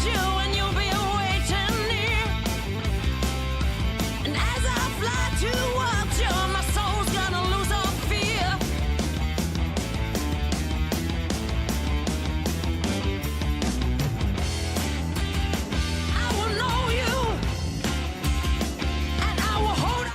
you and you'll be waiting near. And as I fly towards you, my soul's gonna lose all fear. I will know you, and I will hold on.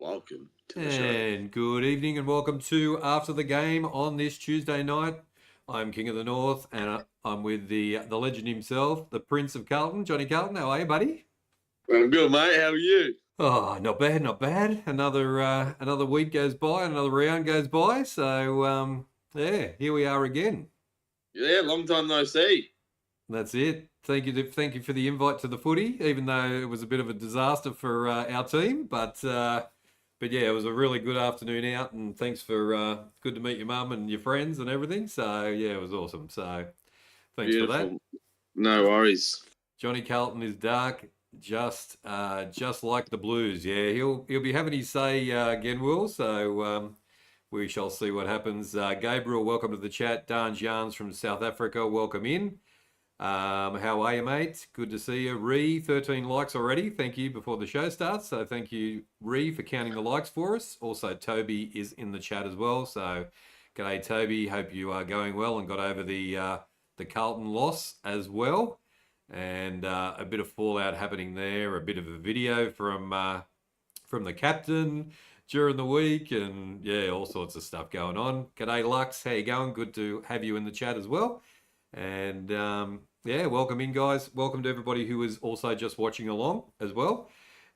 Welcome to the show. And good evening and welcome to After the Game on this Tuesday night. I'm King of the North and I'm with the legend himself, the Prince of Carlton, Johnny Carlton. How are you, buddy? I'm good, mate. How are you? Oh, not bad, not bad. Another week goes by, another round goes by. So, yeah, here we are again. Yeah, long time no see. That's it. Thank you for the invite to the footy, even though it was a bit of a disaster for our team. But yeah, it was a really good afternoon out, and thanks for good to meet your mum and your friends and everything. So yeah, it was awesome. So thanks for that. No worries. Johnny Carlton is dark, just like the Blues. Yeah, he'll be having his say again, Will. So we shall see what happens. Gabriel, welcome to the chat. Darn's Yarns from South Africa, welcome in. How are you, mate? Good to see you. Ree, 13 likes already. Thank you before the show starts. So thank you, Ree, for counting the likes for us. Also, Toby is in the chat as well. So g'day, Toby. Hope you are going well and got over the Carlton loss as well. And a bit of fallout happening there. A bit of a video from the captain during the week, and yeah, all sorts of stuff going on. G'day, Lux. How you going? Good to have you in the chat as well. And yeah, welcome in, guys. Welcome to everybody who is also just watching along as well.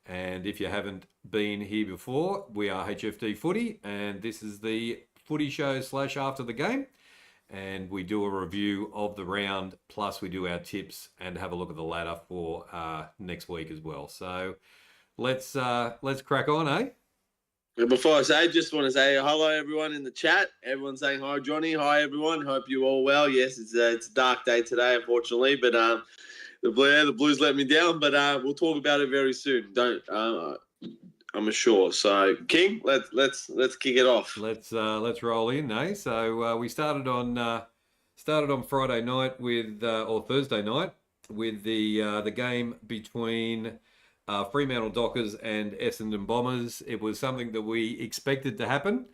And if you haven't been here before, we are HFD Footy, and this is the footy show / after the game. And we do a review of the round, plus we do our tips and have a look at the ladder for next week as well. So let's crack on, eh? Before I say, just want to say hello, everyone in the chat. Everyone's saying hi, Johnny. Hi, everyone. Hope you all well. Yes, it's a dark day today, unfortunately, but the Blues let me down. But we'll talk about it very soon. I'm sure. So, King, let's kick it off. Let's roll in, eh? So we started on Friday night or Thursday night with the game between Fremantle Dockers and Essendon Bombers. It was something that we expected to happen.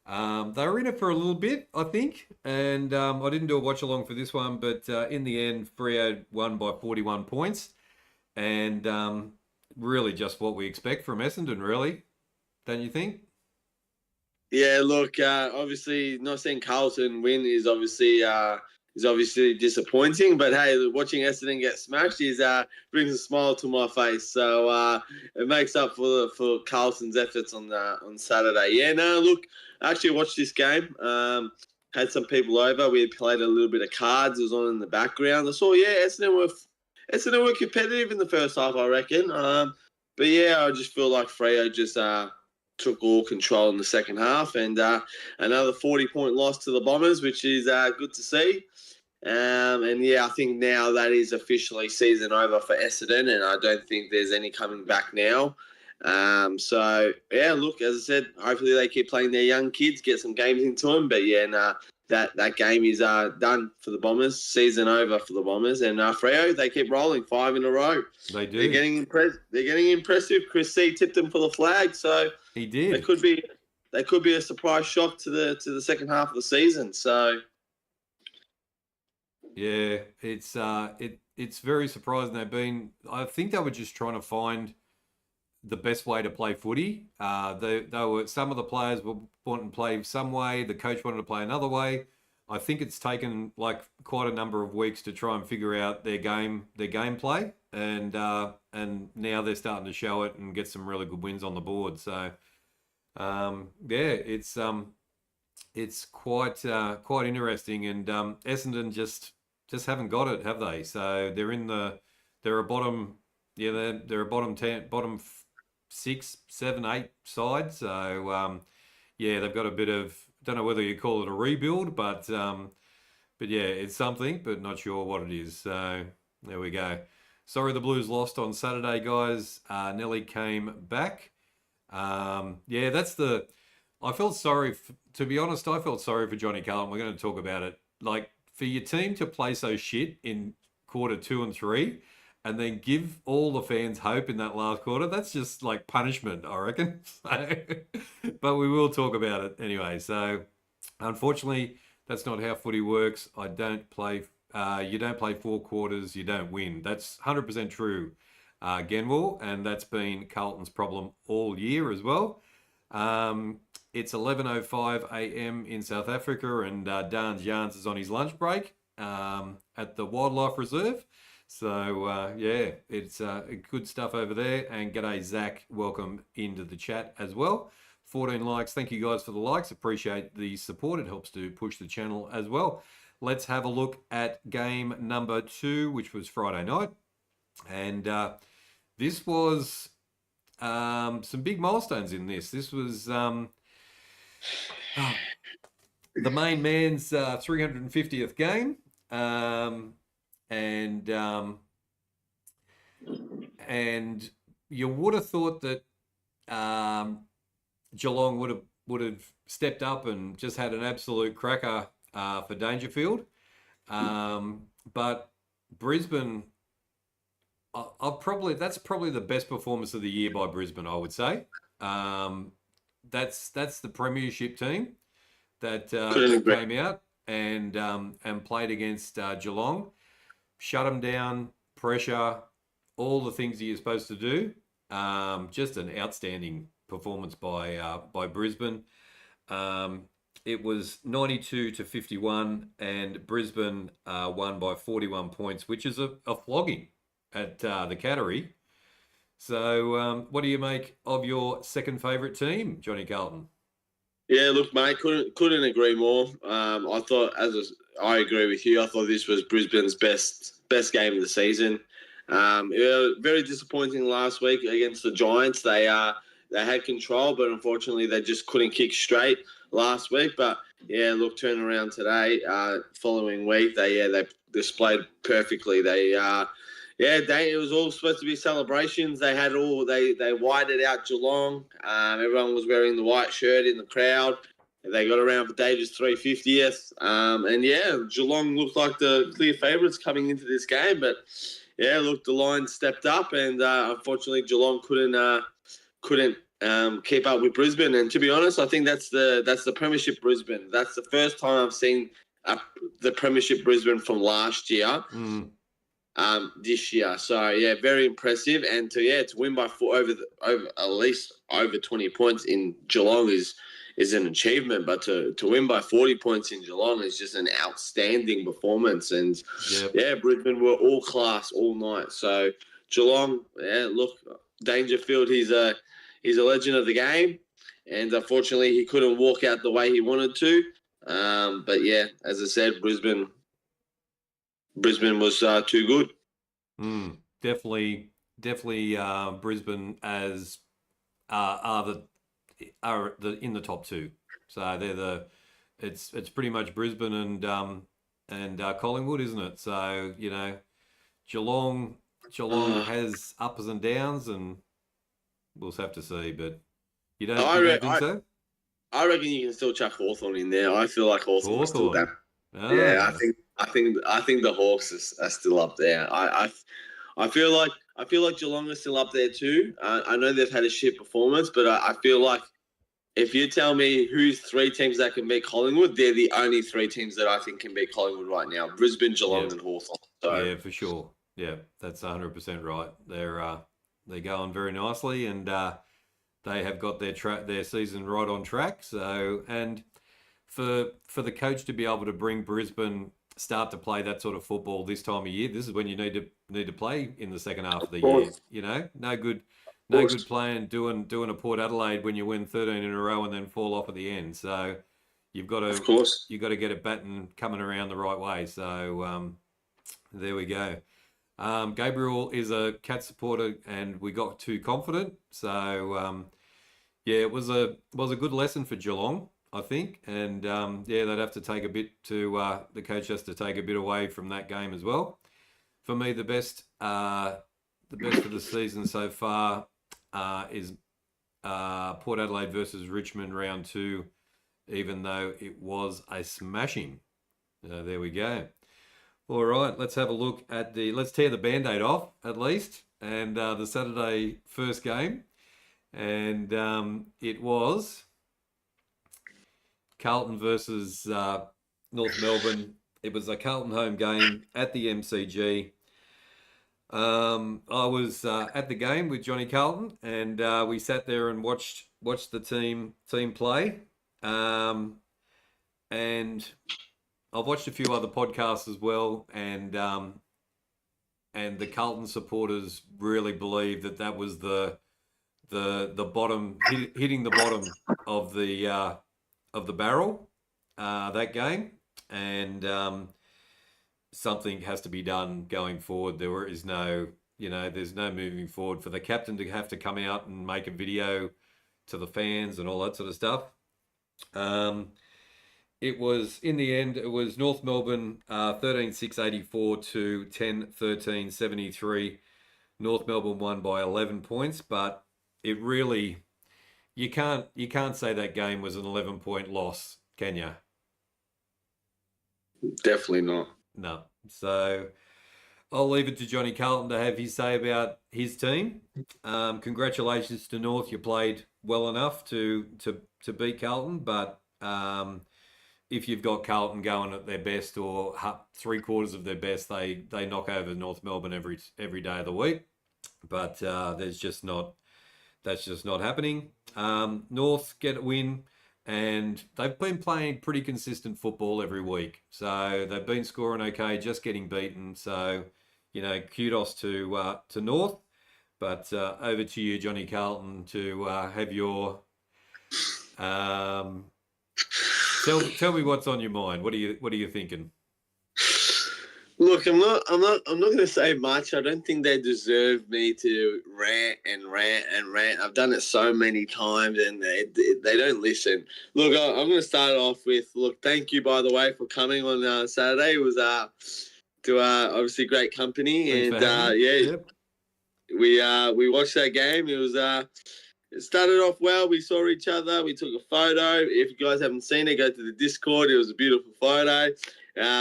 They were in it for a little bit, I think, and I didn't do a watch along for this one, but in the end, Freo won by 41 points, and really just what we expect from Essendon, really, don't you think? Yeah, look, obviously not seeing Carlton win is obviously is obviously disappointing. But hey, watching Essendon get smashed brings a smile to my face. So it makes up for Carlton's efforts on Saturday. Yeah, no, look, I actually watched this game. Had some people over. We had played a little bit of cards. It was on in the background. I saw, Essendon were competitive in the first half, I reckon. But yeah, I just feel like Freo just took all control in the second half, and another 40-point loss to the Bombers, which is good to see. And yeah, I think now that is officially season over for Essendon, and I don't think there's any coming back now. So yeah, look, as I said, hopefully they keep playing their young kids, get some games into them. But yeah, that game is done for the Bombers. Season over for the Bombers, and Freo, they keep rolling 5 in a row. They do. They're getting impressive. Chris C tipped them for the flag, so he did. They could be a surprise shock to the second half of the season. So yeah, it's very surprising. I think they were just trying to find the best way to play footy. Some of the players were wanting to play some way. The coach wanted to play another way. I think it's taken like quite a number of weeks to try and figure out their gameplay, and now they're starting to show it and get some really good wins on the board. So it's quite interesting, and Essendon just haven't got it, have they? So they're a bottom 10, bottom 6, 7, 8 side. So they've got a bit of, don't know whether you call it a rebuild, but yeah, it's something, but not sure what it is. So there we go. Sorry the Blues lost on Saturday, guys. Nelly came back. I felt sorry, to be honest, I felt sorry for Johnny Carlton. We're going to talk about it. Like, for your team to play so shit in quarter 2 and 3 and then give all the fans hope in that last quarter, that's just like punishment, I reckon. But we will talk about it anyway. So, unfortunately, that's not how footy works. You don't play 4 quarters, you don't win. That's 100% true, Genwell, and that's been Carlton's problem all year as well. It's 11:05 a.m. in South Africa, and Dan Jans is on his lunch break at the Wildlife Reserve. So, it's good stuff over there. And g'day, Zach. Welcome into the chat as well. 14 likes. Thank you guys for the likes. Appreciate the support. It helps to push the channel as well. Let's have a look at game number 2, which was Friday night. And this was some big milestones in this. This was the main man's 350th game. And you would have thought that Geelong would have stepped up and just had an absolute cracker for Dangerfield. But Brisbane, that's probably the best performance of the year by Brisbane, I would say. That's the premiership team that came out and played against Geelong, shut them down, pressure, all the things that you're supposed to do. Just an outstanding performance by Brisbane. It was 92-51, and Brisbane won by 41 points, which is a flogging at the Cattery. So, what do you make of your second favourite team, Johnny Carlton? Yeah, look, mate, couldn't agree more. I thought, I agree with you. I thought this was Brisbane's best game of the season. Very disappointing last week against the Giants. They had control, but unfortunately they just couldn't kick straight last week. But yeah, look, turn around today. Following week, they displayed perfectly. It was all supposed to be celebrations. They whited out Geelong. Everyone was wearing the white shirt in the crowd. They got around for David's 350th. Geelong looked like the clear favourites coming into this game. But yeah, look, the Lions stepped up, and unfortunately Geelong couldn't keep up with Brisbane. And to be honest, I think that's the Premiership Brisbane. That's the first time I've seen the Premiership Brisbane from last year. This year. So yeah, very impressive, and to win by 4 over at least over 20 points in Geelong is is an achievement, but to win by 40 points in Geelong is just an outstanding performance. And yeah, Brisbane were all class all night. So Geelong, yeah, look, Dangerfield, he's a legend of the game, and unfortunately he couldn't walk out the way he wanted to. But yeah, as I said, Brisbane was too good. Definitely, Brisbane as are in the top two. So they're it's pretty much Brisbane and Collingwood, isn't it? So Geelong has ups and downs, and we'll have to see. But you don't think so? I reckon you can still chuck Hawthorn in there. I feel like Hawthorn is still down. Oh. Yeah, I think the Hawks are still up there. I feel like Geelong is still up there too. I know they've had a shit performance, but I feel like if you tell me who's 3 teams that can beat Collingwood, they're the only 3 teams that I think can beat Collingwood right now: Brisbane, Geelong, and Hawthorn. So. Yeah, for sure. Yeah, that's 100% right. They're going very nicely, and they have got their season right on track. So, and for the coach to be able to bring Brisbane start to play that sort of football this time of year, this is when you need to play in the second half of the year. No good playing doing a Port Adelaide when you win 13 in a row and then fall off at the end. So you've got to get it batting coming around the right way. So there we go. Gabriel is a Cat supporter, and we got too confident. So it was a good lesson for Geelong, I think, and they'd have to take a bit to the coach has to take a bit away from that game as well. For me, the best of the season so far is Port Adelaide versus Richmond round 2, even though it was a smashing. There we go. All right, let's have a look at let's tear the Band-Aid off at least, and the Saturday first game, and it was Carlton versus North Melbourne. It was a Carlton home game at the MCG. I was at the game with Johnny Carlton, and we sat there and watched the team play. And I've watched a few other podcasts as well, and the Carlton supporters really believe that was the bottom hitting the bottom of the barrel that game, and something has to be done going forward. There is there's no moving forward for the captain to have to come out and make a video to the fans and all that sort of stuff. It was, in the end, it was North Melbourne 13-6-84 to 10-13-73. North Melbourne won by 11 points, but it really, you can't say that game was an 11-point loss, can you? Definitely not. No. So I'll leave it to Johnny Carlton to have his say about his team. Congratulations to North. You played well enough to beat Carlton, but if you've got Carlton going at their best or 3/4 of their best, they knock over North Melbourne every day of the week. But that's just not happening. North get a win, and they've been playing pretty consistent football every week. So they've been scoring okay, just getting beaten. So kudos to North. But over to you, Johnny Carlton, to have your tell me what's on your mind. What are you thinking? Look, I'm not going to say much. I don't think they deserve me to rant. I've done it so many times, and they don't listen. Look, I'm going to start off with, thank you, by the way, for coming on Saturday. It was to obviously great company. Thanks, and we watched that game. It was it started off well. We saw each other. We took a photo. If you guys haven't seen it, go to the Discord. It was a beautiful photo.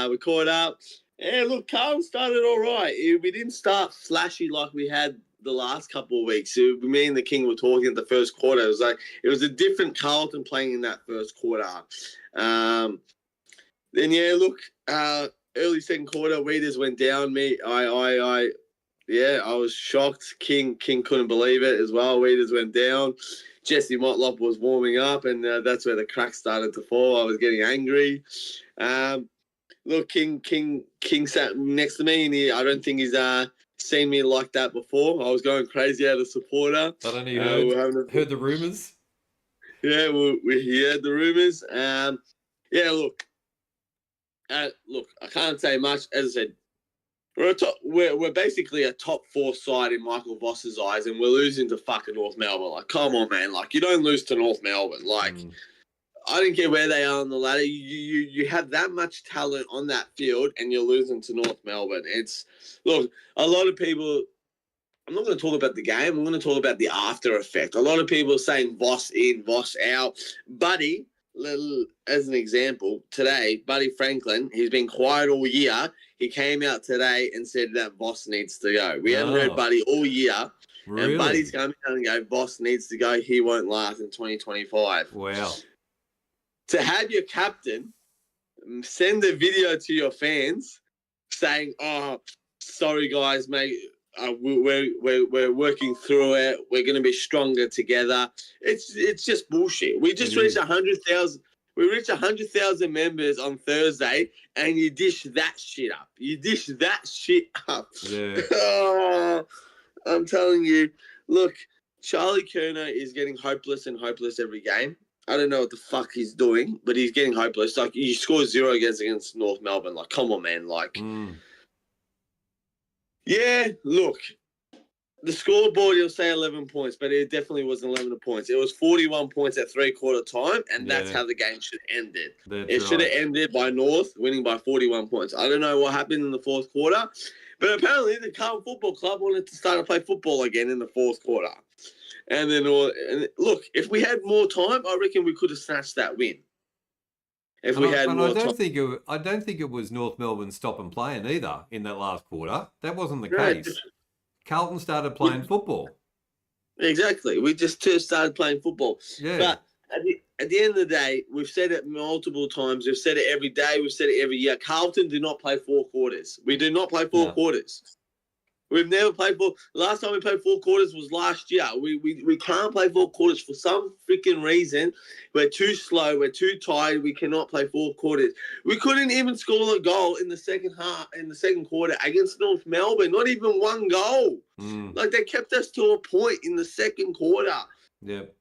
We caught up. Yeah, look, Carlton started all right. We didn't start flashy like we had the last couple of weeks. Me and the King were talking at the first quarter. It was a different Carlton playing in that first quarter. Then early second quarter, Weeders went down. Yeah, I was shocked. King couldn't believe it as well. We just went down. Jesse Motlop was warming up, and that's where the cracks started to fall. I was getting angry. Look, King sat next to me, and I don't think he's seen me like that before. I was going crazy out of supporter. I don't know. Heard the rumours. Yeah, we heard the rumours. Yeah, look, I can't say much. As I said, we're basically a top 4 side in Michael Voss's eyes, and we're losing to fucking North Melbourne. Like, come on, man. Like, you don't lose to North Melbourne. Like, I don't care where they are on the ladder. You have that much talent on that field, and you're losing to North Melbourne. Look, a lot of people. I'm not going to talk about the game. I'm going to talk about the after effect. A lot of people are saying Voss in, Voss out. Buddy, as an example, today, Buddy Franklin, he's been quiet all year. He came out today and said that Voss needs to go. We haven't heard Buddy all year. Really? And Buddy's coming out and go, Voss needs to go. He won't last in 2025. Wow. To have your captain send a video to your fans saying, oh, sorry, guys, mate. We're working through it. We're going to be stronger together. It's just bullshit. We just reached 100,000. We reached 100,000 members on Thursday, and you dish that shit up. Yeah. Oh, I'm telling you. Look, Charlie Kerner is getting hopeless and hopeless every game. I don't know what the fuck he's doing, but he's getting hopeless. Like, he scores 0 against North Melbourne. Like, come on, man. Like. Yeah, look, the scoreboard, you'll say 11 points, but it definitely wasn't 11 points. It was 41 points at three-quarter time, and that's how the game should have ended. It should have ended by North winning by 41 points. I don't know what happened in the fourth quarter, but apparently the Carlton Football Club wanted to start to play football again in the fourth quarter. And then, look, if we had more time, I reckon we could have snatched that win. If we had more time. I don't think it was North Melbourne stopping playing either in that last quarter. That wasn't the case. Carlton started playing football. Exactly. We just started playing football. Yeah. But at the end of the day, we've said it multiple times. We've said it every day. We've said it every year. Carlton do not play 4 quarters. We do not play 4 quarters. We've never played 4. Last time we played 4 quarters was last year. We can't play 4 quarters for some freaking reason. We're too slow. We're too tired. We cannot play 4 quarters. We couldn't even score a goal in the second quarter against North Melbourne. Not even one goal. Like, they kept us to a point in the second quarter. Yep.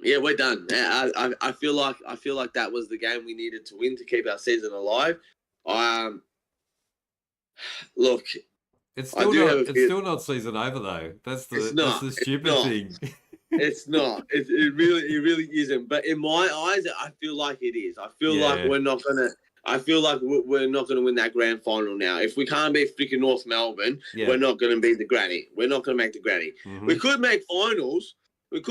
Yeah, we're done. I feel like that was the game we needed to win to keep our season alive. Look, it's still not season over though. That's the stupid thing. It's not. It really isn't. But in my eyes, I feel like it is. I feel like we're not gonna. I feel like we're not gonna win that grand final now. If we can't beat freaking North Melbourne, we're not gonna beat the granny. We're not gonna make the granny. We could make finals. But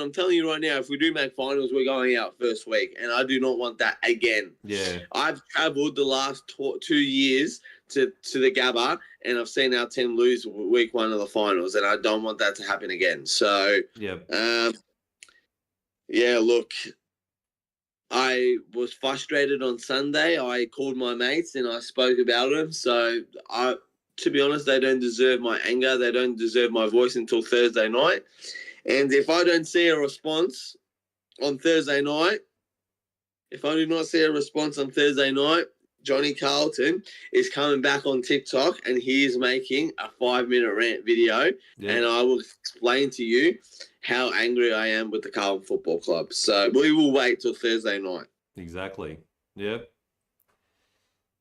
I'm telling you right now, if we do make finals, we're going out first week, and I do not want that again. Yeah, I've travelled the last 2 years to the Gabba, and I've seen our team lose week 1 of the finals, and I don't want that to happen again. So, look, I was frustrated on Sunday. I called my mates and I spoke about them. So, to be honest, they don't deserve my anger. They don't deserve my voice until Thursday night. And if I don't see a response on Thursday night, Johnny Carlton is coming back on TikTok and he is making a 5-minute rant video. And I will explain to you how angry I am with the Carlton Football Club. So we will wait till Thursday night. Exactly. Yep.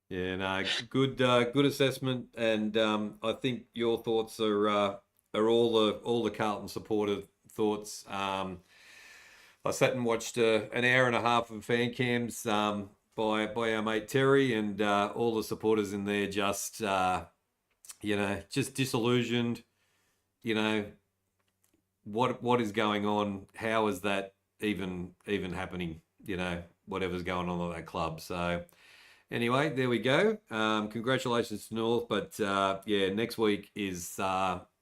Yeah, no, good assessment. And I think your thoughts are all the Carlton supporter thoughts. I sat and watched an hour and a half of fan cams by our mate Terry, and all the supporters in there just disillusioned. What is going on? How is that even happening? Whatever's going on at that club. So anyway, there we go. Congratulations to North, but next week is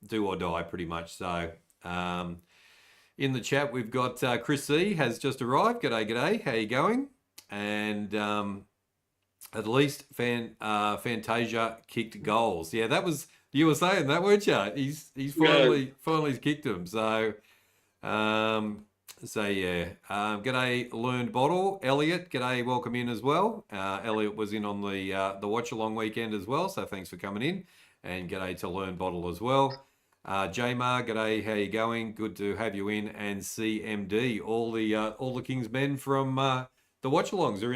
do or die pretty much. So in the chat we've got Chris C has just arrived. G'day. How you going? And At least Fantasia kicked goals. Yeah, that was you were saying that, weren't you? He's finally kicked them. So yeah. G'day, Learned Bottle. Elliot, g'day, welcome in as well. Elliot was in on the watch along weekend as well, so thanks for coming in. And g'day to Learned Bottle as well. J-Mar, g'day, how you going? Good to have you in. And CMD, all the King's men from the watch alongs are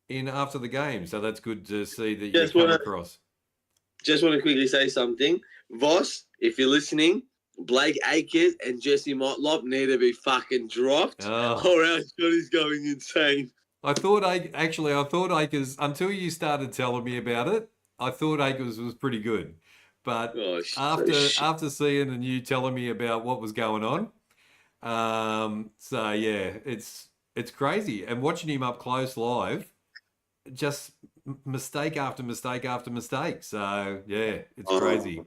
in after the game, so that's good to see that you come across. Just want to quickly say something. Voss, if you're listening, Blake Akers and Jesse Motlop need to be fucking dropped, or else Johnny's going insane. I thought Akers, until you started telling me about it, I thought Akers was pretty good. But after seeing and you telling me about what was going on, so yeah, it's crazy. And watching him up close live, just mistake after mistake after mistake. So yeah, it's crazy.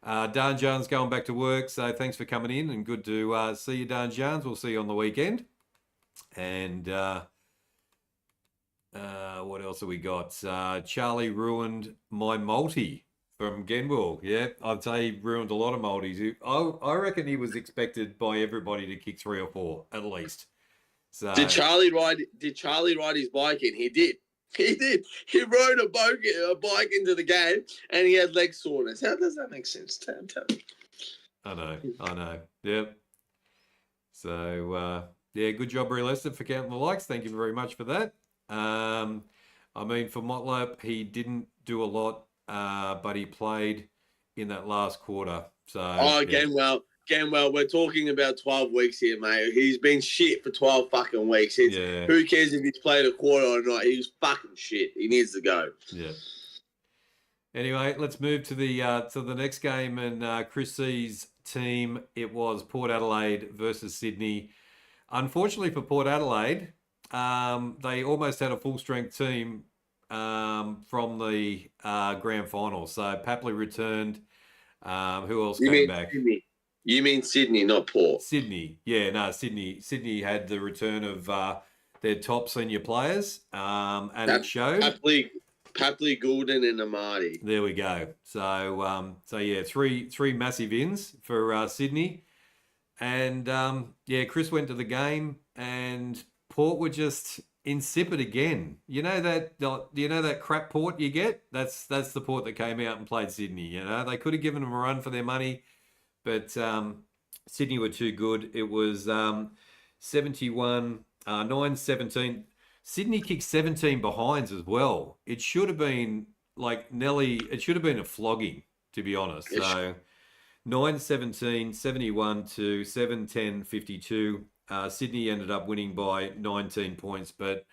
Dan Jones going back to work, so thanks for coming in and good to see you, Dan Jones. We'll see you on the weekend. And what else have we got? Charlie ruined my multi from Genwell. Yeah, I'd say he ruined a lot of multis. I reckon he was expected by everybody to kick 3 or 4 at least. So Did Charlie ride his bike in? He did. He did. He rode a bike into the game and he had leg soreness. How does that make sense? Tell me. I know. Yep. So, yeah, good job, Brie Lester, for counting the likes. Thank you very much for that. I mean, for Motlop, he didn't do a lot, but he played in that last quarter. So, Gamwell, we're talking about 12 weeks here, mate. He's been shit for 12 fucking weeks. Who cares if he's played a quarter or not? He was fucking shit. He needs to go. Yeah. Anyway, let's move to the next game. And Chris C's team, it was Port Adelaide versus Sydney. Unfortunately for Port Adelaide, they almost had a full-strength team from the grand final. So Papley returned. Who else came back? You mean Sydney, not Port? Sydney. Yeah, no, Sydney. Sydney had the return of their top senior players, and it showed. Papley, Goulden, and Amati. There we go. So yeah, three massive ins for Sydney. And yeah, Chris went to the game and Port were just insipid again. You know that crap Port you get? That's the Port that came out and played Sydney. You know, they could have given them a run for their money. But Sydney were too good. It was 9-17. Sydney kicked 17 behinds as well. It should have been like Nelly. It should have been a flogging, to be honest. So 9-17, 71 to 7-10, 52. Sydney ended up winning by 19 points, but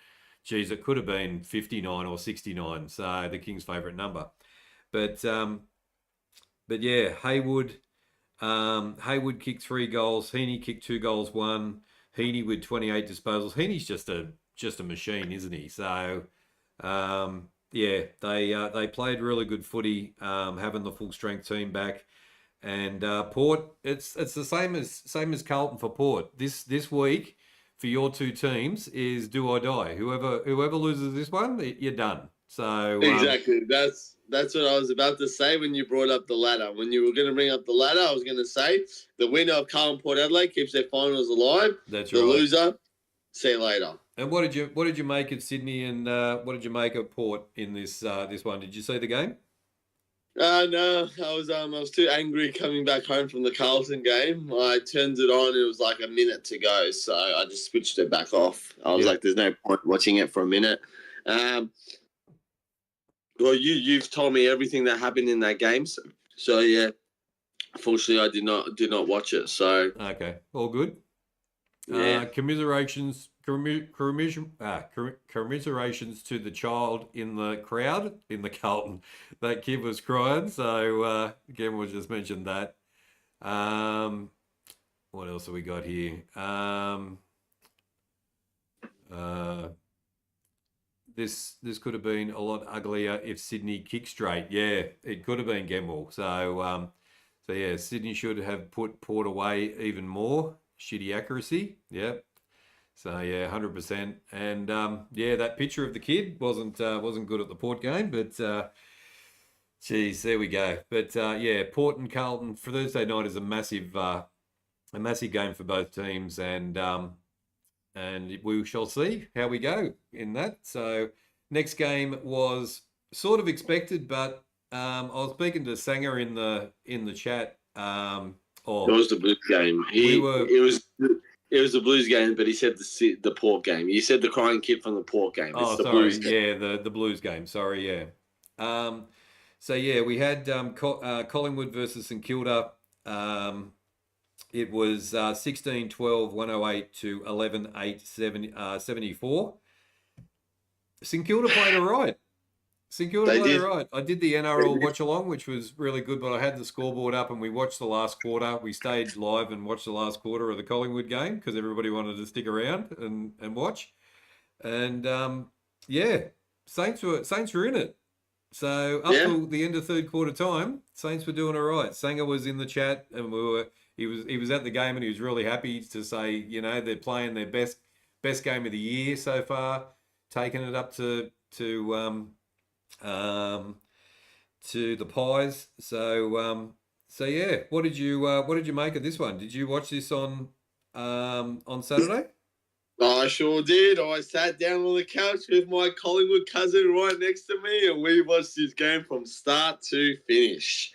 geez, it could have been 59 or 69. So the Kings' favourite number. But yeah, Haywood kicked 3 goals. Heaney kicked 2 goals, 1. Heaney with 28 disposals. Heaney's just a machine, isn't he? So, yeah, they played really good footy, having the full strength team back. And Port, it's the same as Carlton for Port. This week for your two teams is do or die. Whoever loses this one, you're done. So exactly, that's what I was about to say when you brought up the ladder. When you were going to bring up the ladder, I was going to say the winner of Carlton Port Adelaide keeps their finals alive. That's the right. Loser, see you later. And what did you make of Sydney and what did you make of Port in this one? Did you see the game? No, I was too angry coming back home from the Carlton game. I turned it on. It was like a minute to go, so I just switched it back off. I was like, "There's no point watching it for a minute." Well, you've told me everything that happened in that game, so yeah. Unfortunately, I did not watch it. So okay, all good. Yeah. Commiserations to the child in the crowd in the Carlton. That kid was crying. So again, we'll just mention that. What else have we got here? This could have been a lot uglier if Sydney kicked straight. Yeah, it could have been Gemwell. So yeah, Sydney should have put Port away even more. Shitty accuracy. Yep. So yeah, 100%. And yeah, that picture of the kid wasn't good at the Port game, but geez, there we go. But yeah, Port and Carlton for Thursday night is a massive game for both teams, and we shall see how we go in that. So next game was sort of expected, but I was speaking to Sanger in the chat. It was the Blues game. It was the Blues game, but he said the Port game. You said the crying kid from the Port game. It's the sorry, Blues game. yeah, the Blues game. Sorry, yeah. So yeah, we had Collingwood versus St Kilda. It was 16-12, 108 to 11-8, 74. St Kilda played all right. St Kilda played all right. I did the NRL watch along, which was really good, but I had the scoreboard up and we watched the last quarter. We stayed live and watched the last quarter of the Collingwood game because everybody wanted to stick around and watch. And yeah, Saints were in it. So up till the end of third quarter time, Saints were doing all right. Sanger was in the chat and he was at the game and he was really happy to say, you know, they're playing their best game of the year so far, taking it up to the Pies. So yeah, what did you make of this one? Did you watch this on Saturday? I sure did. I sat down on the couch with my Collingwood cousin right next to me, and we watched this game from start to finish.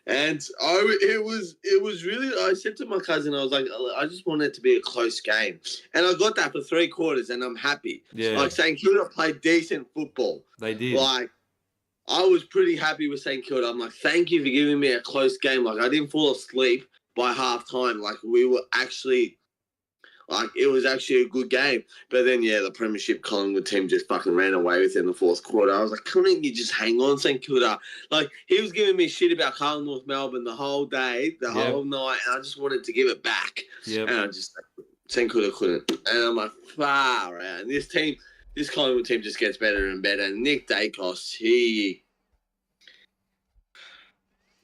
And it was really. I said to my cousin, I was like, I just want it to be a close game, and I got that for 3 quarters, and I'm happy. Yeah. Like St Kilda played decent football. They did. Like I was pretty happy with St Kilda. I'm like, thank you for giving me a close game. Like I didn't fall asleep by half time. Like we were actually. Like, it was actually a good game. But then, yeah, the Premiership Collingwood team just fucking ran away with it in the fourth quarter. I was like, couldn't you just hang on, St Kilda? Like, he was giving me shit about Carlton North Melbourne the whole day, the whole night, and I just wanted to give it back. Yep. And I just, St Kilda couldn't. And I'm like, far out. And this Collingwood team just gets better and better. And Nick Dacos,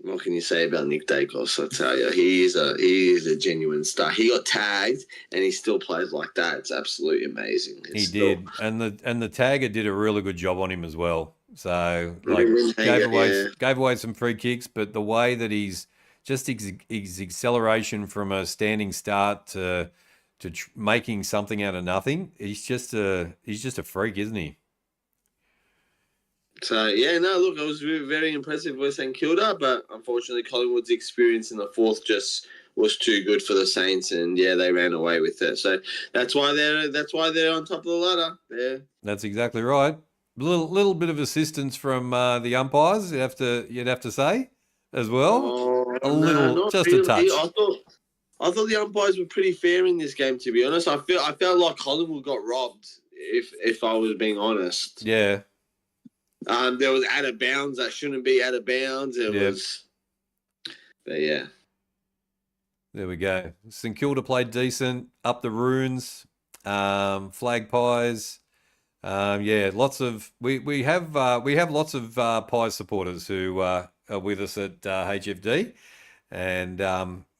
what can you say about Nick Dacos? I tell you, he is a genuine star. He got tagged and he still plays like that. It's absolutely amazing. He did, and the tagger did a really good job on him as well. So like gave away some free kicks, but the way that he's just his acceleration from a standing start to making something out of nothing, he's just a freak, isn't he? So, yeah, no, look, it was very impressive with St Kilda, but unfortunately Collingwood's experience in the fourth just was too good for the Saints, and, yeah, they ran away with it. So that's why they're on top of the ladder. Yeah. That's exactly right. Little bit of assistance from the umpires, you'd have to say, as well. Just really. A touch. I thought the umpires were pretty fair in this game, to be honest. I felt like Collingwood got robbed, if I was being honest. Yeah. There was out of bounds that shouldn't be out of bounds. But yeah. There we go. St Kilda played decent, up the runes, flag pies. Yeah, lots of we have lots of Pies supporters who are with us at HFD, and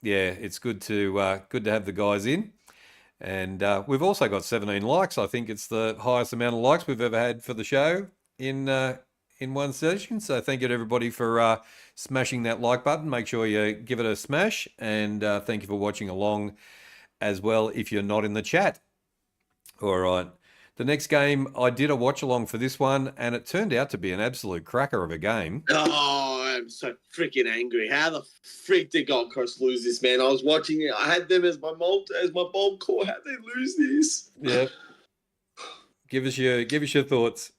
yeah, it's good to have the guys in. And we've also got 17 likes. I think it's the highest amount of likes we've ever had for the show in one session. So thank you to everybody for smashing that like button. Make sure you give it a smash, and thank you for watching along as well if you're not in the chat. All right. The next game, I did a watch along for this one, and it turned out to be an absolute cracker of a game. Oh, I'm so freaking angry. How the freak did Gold Coast lose this, man? I was watching it. I had them as my bold core. How'd they lose this? Yeah. Give us your thoughts.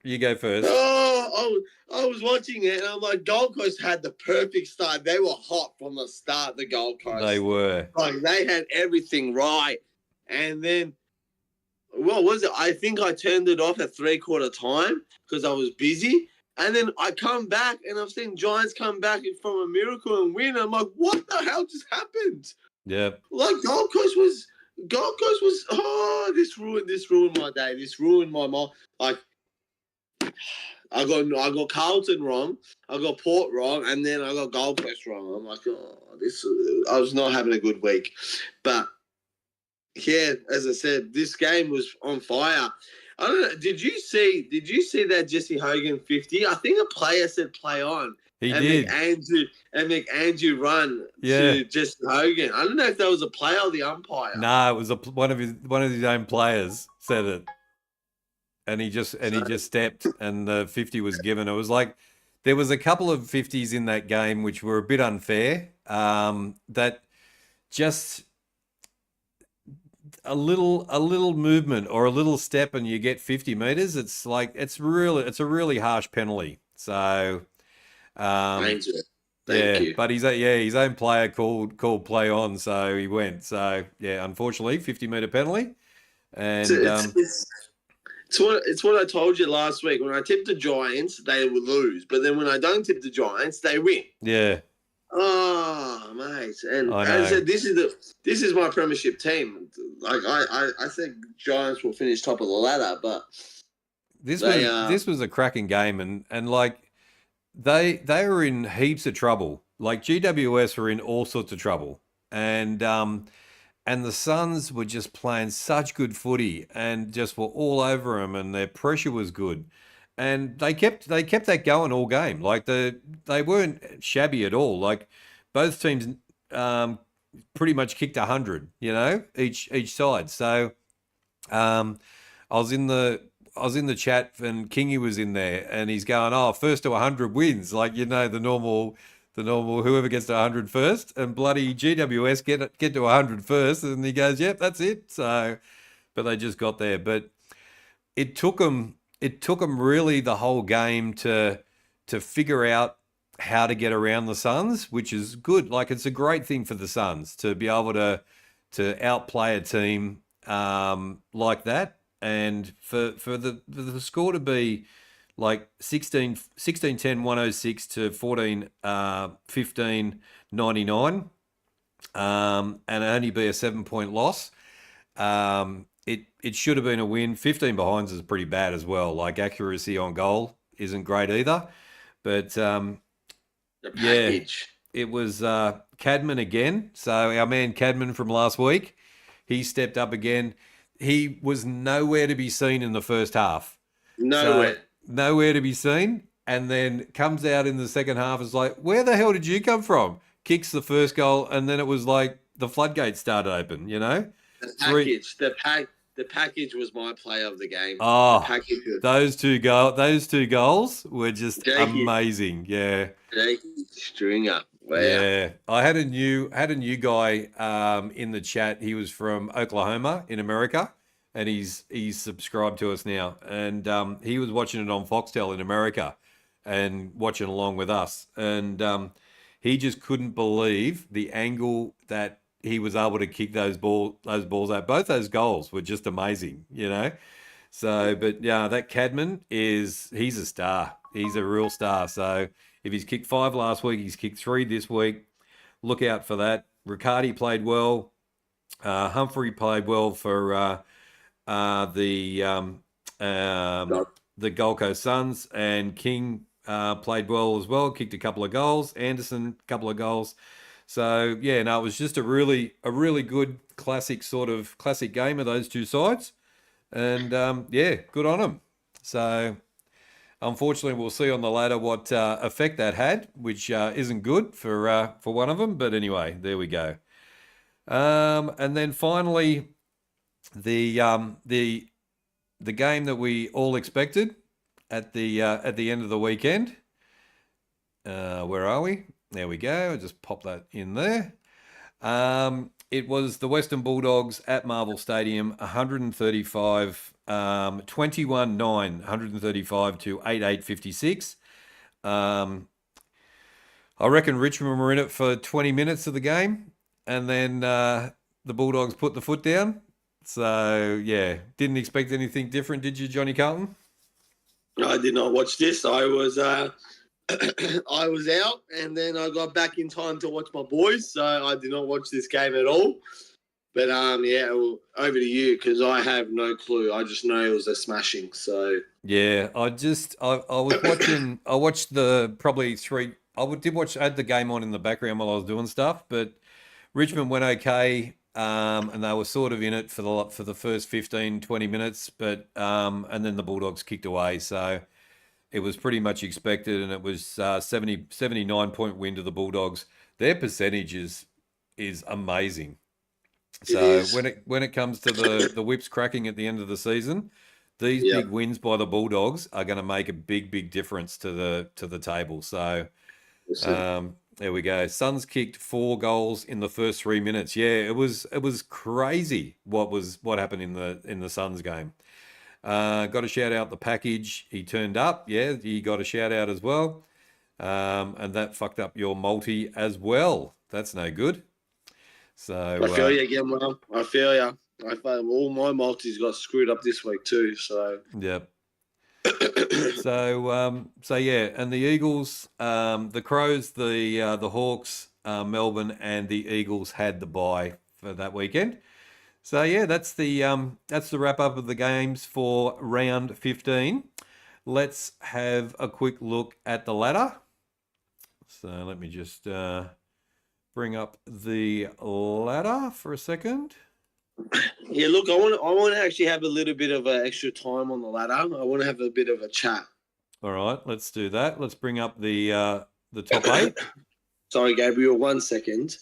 You go first. Oh, I was watching it, and I'm like, Gold Coast had the perfect start. They were hot from the start, the Gold Coast. They were. Like, they had everything right. And then, what was it? I think I turned it off at 3/4 time because I was busy. And then I come back, and I've seen Giants come back from a miracle and win. I'm like, what the hell just happened? Yeah. Like, Gold Coast was, this ruined my day. This ruined my mind. Like, I got Carlton wrong, I got Port wrong, and then I got Gold Coast wrong. I'm like, I was not having a good week. But Yeah, as I said, this game was on fire. I don't know. Did you see that Jesse Hogan 50? I think a player said play on. He and did. McAndrew run Yeah. to Jesse Hogan. I don't know if that was a player or the umpire. No, it was one of his own players said it, and he just stepped, and the 50 was given. It was like there was a couple of 50s in that game which were a bit unfair. That just a little movement or a little step and you get 50 meters. It's like it's a really harsh penalty. So Thank yeah, you. but his own player called play on, so he went. So yeah, unfortunately, 50-meter penalty. And it's what I told you last week. When I tipped the Giants, they would lose, but then when I don't tip the Giants, they win. Yeah. Oh, mate! And I as I said, this is my premiership team. Like I think Giants will finish top of the ladder, but this was a cracking game, and like they were in heaps of trouble. Like GWS were in all sorts of trouble, and the Suns were just playing such good footy and just were all over them, and their pressure was good. And they kept that going all game. Like they weren't shabby at all. Like both teams pretty much kicked 100, each side. So I was in the chat and Kingy was in there and he's going, "Oh, first to 100 wins." Like the normal whoever gets to 100 first, and bloody GWS get to 100 first, and he goes, "Yep, that's it." So, but they just got there. But it took them really the whole game to figure out how to get around the Suns, which is good. Like it's a great thing for the Suns to be able to outplay a team like that, and for the score to be like 16-10 106 to 14-15 99, and only be a 7-point loss. It should have been a win. 15 behinds is pretty bad as well. Like accuracy on goal isn't great either. But it was Cadman again. So our man Cadman from last week, he stepped up again. He was nowhere to be seen in the first half. Nowhere to be seen. And then comes out in the second half. It's like, where the hell did you come from? Kicks the first goal, and then it was like the floodgates started open, The package was my play of the game. Oh, those two goals were just amazing. Yeah, Jakey Stringer. Wow. Yeah, I had a new guy in the chat. He was from Oklahoma in America, and he's subscribed to us now. And he was watching it on Foxtel in America, and watching along with us. And he just couldn't believe the angle that he was able to kick those balls out. Both those goals were just amazing, So, but yeah, that Cadman he's a star. He's a real star. So if he's kicked 5 last week, he's kicked 3 this week. Look out for that. Riccardi played well. Humphrey played well for the Gold Coast Suns, and King played well as well. Kicked a couple of goals. Anderson, a couple of goals. So yeah, no, it was just a really good classic game of those two sides, and yeah, good on them. So unfortunately, we'll see on the ladder what effect that had, which isn't good for one of them. But anyway, there we go. And then finally, the game that we all expected at the end of the weekend. Where are we? There we go. I'll just pop that in there. It was the Western Bulldogs at Marvel Stadium, 135, 21-9, 135 to 88-56. I reckon Richmond were in it for 20 minutes of the game, and then the Bulldogs put the foot down. So, yeah, didn't expect anything different, did you, Johnny Carlton? I did not watch this. I was I was out, and then I got back in time to watch my boys, so I did not watch this game at all. But yeah, well, over to you, because I have no clue. I just know it was a smashing. So yeah, I was watching. I watched the probably 3. I had the game on in the background while I was doing stuff, but Richmond went okay. and they were sort of in it for the first 15, 20 minutes, but and then the Bulldogs kicked away. So it was pretty much expected, and it was 79-point win to the Bulldogs. Their percentage is amazing. So when it comes to the whips cracking at the end of the season, these big wins by the Bulldogs are going to make a big difference to the table. So there we go. Suns kicked 4 goals in the first 3 minutes. Yeah, it was crazy what happened in the Suns game. Got to shout out the package. He turned up. Yeah, he got a shout out as well. And that fucked up your multi as well. That's no good. So I feel you again, Will. I feel you. I find all my multis got screwed up this week too. So yep. So yeah, and the Eagles, the Crows, the Hawks, Melbourne, and the Eagles had the bye for that weekend. So yeah, that's the wrap up of the games for round 15. Let's have a quick look at the ladder. So let me just bring up the ladder for a second. Yeah, look, I want to actually have a little bit of extra time on the ladder. I want to have a bit of a chat. All right, let's do that. Let's bring up the top 8. Sorry, Gabriel, 1 second.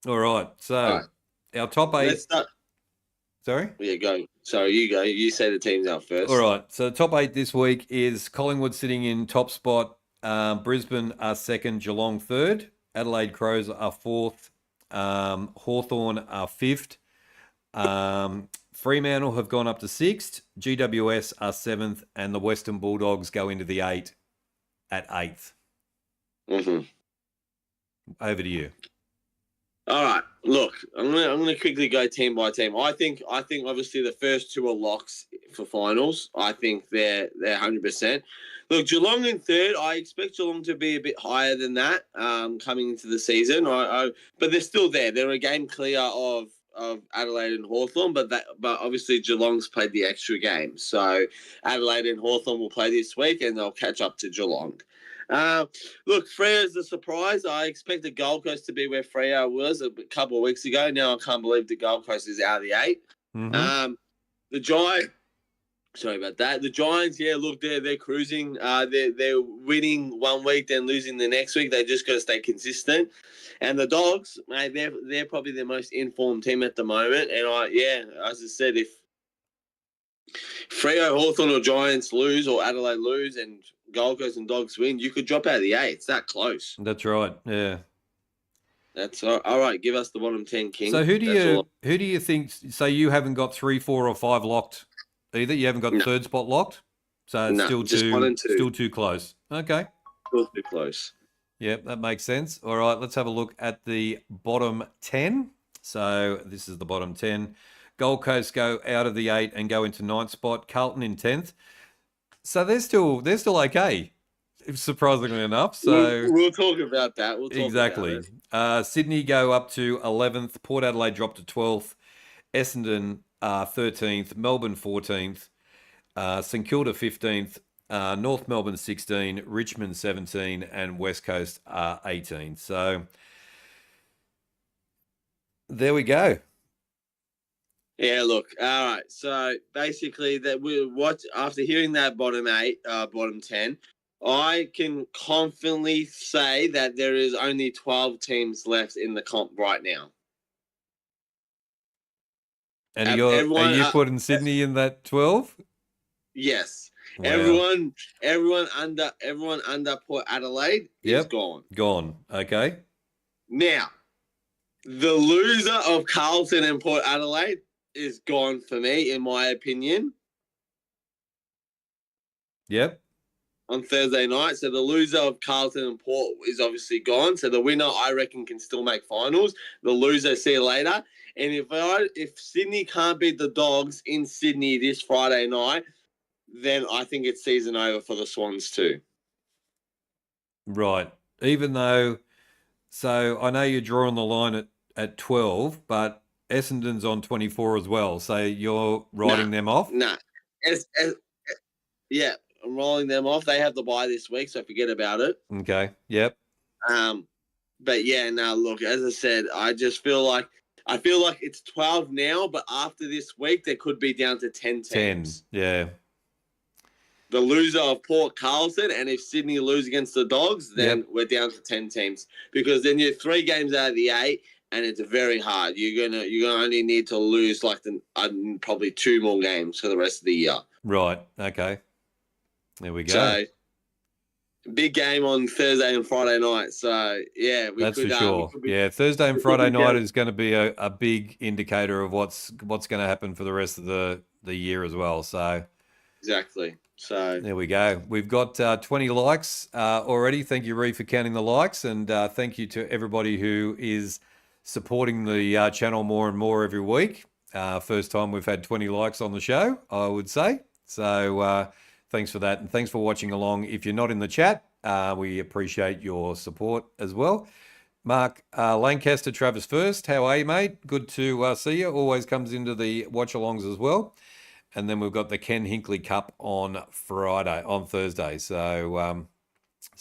All right, so our top 8. Let's start. Sorry? Yeah, go. Sorry, you go. You say the teams out first. All right, so the top 8 this week is Collingwood sitting in top spot. Brisbane are second, Geelong third. Adelaide Crows are fourth. Hawthorn are fifth. Fremantle have gone up to sixth. GWS are seventh. And the Western Bulldogs go into the 8 at eighth. Mm-hmm. Over to you. All right. Look, I'm gonna quickly go team by team. I think obviously the first 2 are locks for finals. I think they're 100%. Look, Geelong in third. I expect Geelong to be a bit higher than that coming into the season. But they're still there. They're a game clear of Adelaide and Hawthorn, but obviously Geelong's played the extra game. So Adelaide and Hawthorn will play this week, and they'll catch up to Geelong. Look, Freya's the surprise. I expected Gold Coast to be where Freya was a couple of weeks ago. Now I can't believe the Gold Coast is out of the 8. Mm-hmm. The Giants. Sorry about that. The Giants, yeah, look, they're cruising. They're winning 1 week, then losing the next week. They just got to stay consistent. And the Dogs, mate, they're probably the most informed team at the moment. And as I said, if Freo, Hawthorn, or Giants lose, or Adelaide lose, and Gold Coast and Dogs win, you could drop out of the 8. It's that close. That's right. Yeah. That's all right. Give us the bottom 10, King. So who do you think? So you haven't got 3, 4, or 5 locked either. You haven't got the third spot locked. So it's still too close. Okay. Still too close. Yep, that makes sense. All right, let's have a look at the bottom 10. So this is the bottom 10. Gold Coast go out of the 8 and go into 9th spot. Carlton in 10th. So they're still okay, surprisingly enough. So we'll talk about that. Exactly. Sydney go up to 11th. Port Adelaide drop to 12th. Essendon 13th. Melbourne 14th. St Kilda 15th. North Melbourne 16, Richmond 17, and West Coast 18. So there we go. Yeah, look. All right. So basically, after hearing that bottom 8, bottom 10, I can confidently say that there is only 12 teams left in the comp right now. And are you putting Sydney in that 12? Yes. Wow. Everyone under Port Adelaide is gone. Gone. Okay. Now, the loser of Carlton and Port Adelaide is gone for me, in my opinion. Yep. On Thursday night. So the loser of Carlton and Port is obviously gone. So the winner, I reckon, can still make finals. The loser, see you later. And if Sydney can't beat the Dogs in Sydney this Friday night, then I think it's season over for the Swans too. Right. Even though, so I know you're drawing the line at 12, but Essendon's on 24 as well. So you're writing them off? Yeah, I'm rolling them off. They have the bye this week, so forget about it. Okay. Yep. But yeah, no, look, as I said, I feel like it's 12 now, but after this week, there could be down to 10 teams. 10, yeah. The loser of Port Carlton, and if Sydney lose against the Dogs, then we're down to 10 teams, because then you're 3 games out of the 8, and it's very hard. You're gonna only need to lose like probably 2 more games for the rest of the year. Right. Okay. There we go. So big game on Thursday and Friday night. So yeah, that's for sure. Thursday and Friday night is going to be a big indicator of what's going to happen for the rest of the year as well. So exactly. So there we go. We've got 20 likes already. Thank you, Ree, for counting the likes, and thank you to everybody who is supporting the channel more and more every week. First time we've had 20 likes on the show, I would say. So thanks for that, and thanks for watching along. If you're not in the chat, we appreciate your support as well. Mark Lancaster, Travis First, how are you, mate? Good to see you. Always comes into the watch-alongs as well. And then we've got the Ken Hinkley Cup on Thursday. So,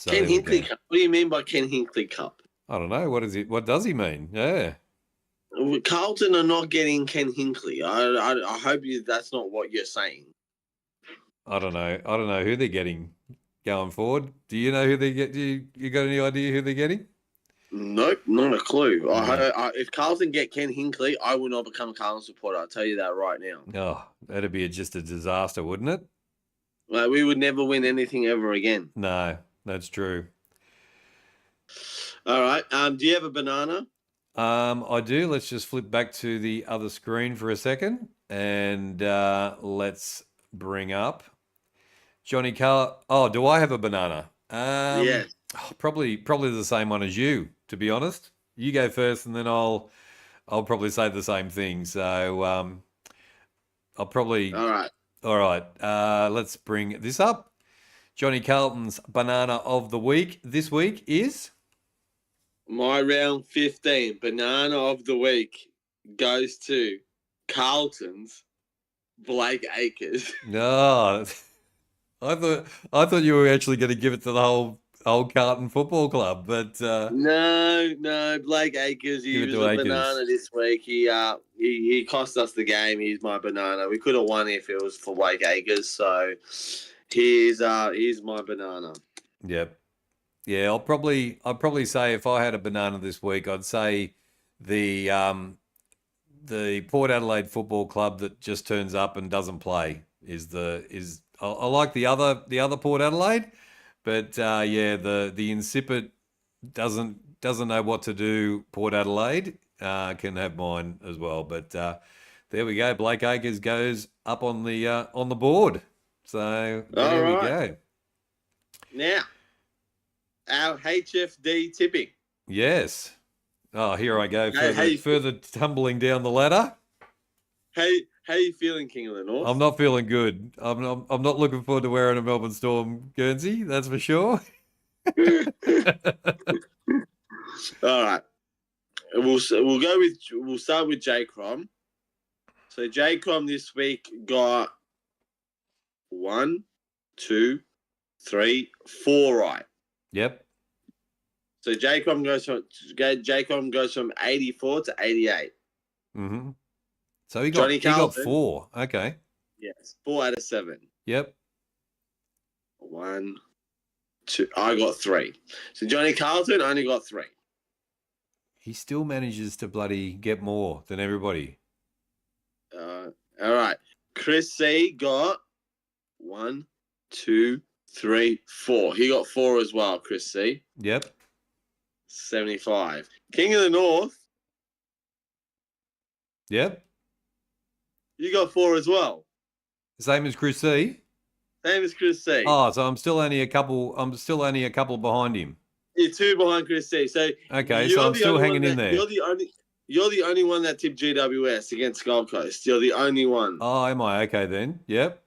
Ken Hinkley Cup. What do you mean by Ken Hinkley Cup? I don't know. What does he mean? Yeah. Carlton are not getting Ken Hinkley. I hope that's not what you're saying. I don't know who they're getting going forward. Do you know who they get? You got any idea who they're getting? Nope, not a clue. If Carlton get Ken Hinkley, I will not become a Carlton supporter. I'll tell you that right now. Oh, that'd be just a disaster, wouldn't it? Like, we would never win anything ever again. No, that's true. All right. Do you have a banana? I do. Let's just flip back to the other screen for a second, and let's bring up Johnny Carl. Oh, do I have a banana? Yes. Probably the same one as you, to be honest. You go first, and then I'll probably say the same thing. So I'll probably. All right. Let's bring this up. Johnny Carlton's banana of the week this week is my round 15 banana of the week goes to Carlton's Blake Acres. No, I thought you were actually going to give it to the whole Carlton Football Club, but no, Blake Acres. He was a banana this week. He cost us the game. He's my banana. We could have won if it was for Blake Acres. So he's my banana. Yep. Yeah, I'll probably say if I had a banana this week, I'd say the Port Adelaide Football Club that just turns up and doesn't play is I like the other Port Adelaide, but the insipid doesn't know what to do. Port Adelaide can have mine as well, but there we go. Blake Acres goes up on the board. So there we go. Now, our HFD tipping. Yes. Oh, here I go. Further tumbling down the ladder. Hey, how you feeling, King of the North? I'm not feeling good. I'm not looking forward to wearing a Melbourne Storm Guernsey. That's for sure. All right. We'll start with J Crom. So J Crom this week got 1, 2, 3, 4 right. Yep. So J Crom goes from 84 to 88. Mm-hmm. So he got 4. Okay. Yes, 4 out of 7. Yep. 1, 2. I got 3. So Johnny Carlton only got 3. He still manages to bloody get more than everybody. All right. Chris C got 1, 2, 3, 4. He got 4 as well, Chris C. Yep. 75. King of the North. Yep. You got 4 as well. Same as Chris C. Same as Chris C. Oh, so I'm still only a couple behind him. You're 2 behind Chris C. So okay, so I'm still hanging in there. You're the only one that tipped GWS against Gold Coast. You're the only one. Oh, am I? Okay then. Yep.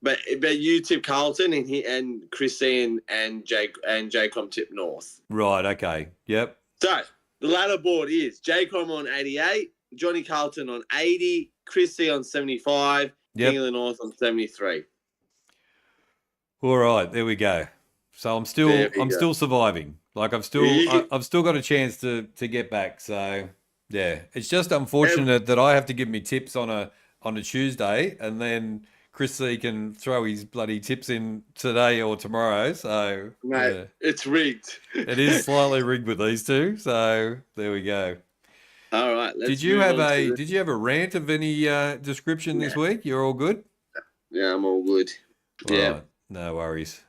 But you tipped Carlton and Chris C and J-Com tipped North. Right. Okay. Yep. So the ladder board is J-Com on 88, Johnny Carlton on 80, Chris C on 75, King of the North on 73. All right, there we go. So I'm still surviving. Like I've You can- still got a chance to get back. So yeah, it's just unfortunate that I have to give me tips on a Tuesday, and then Chris C can throw his bloody tips in today or tomorrow. So Mate, yeah, it's rigged. it is slightly rigged with these two. So there we go. All right, let's move on to Did you have a rant of any description this week? You're all good? Yeah, I'm all good. All Yeah. right, no worries.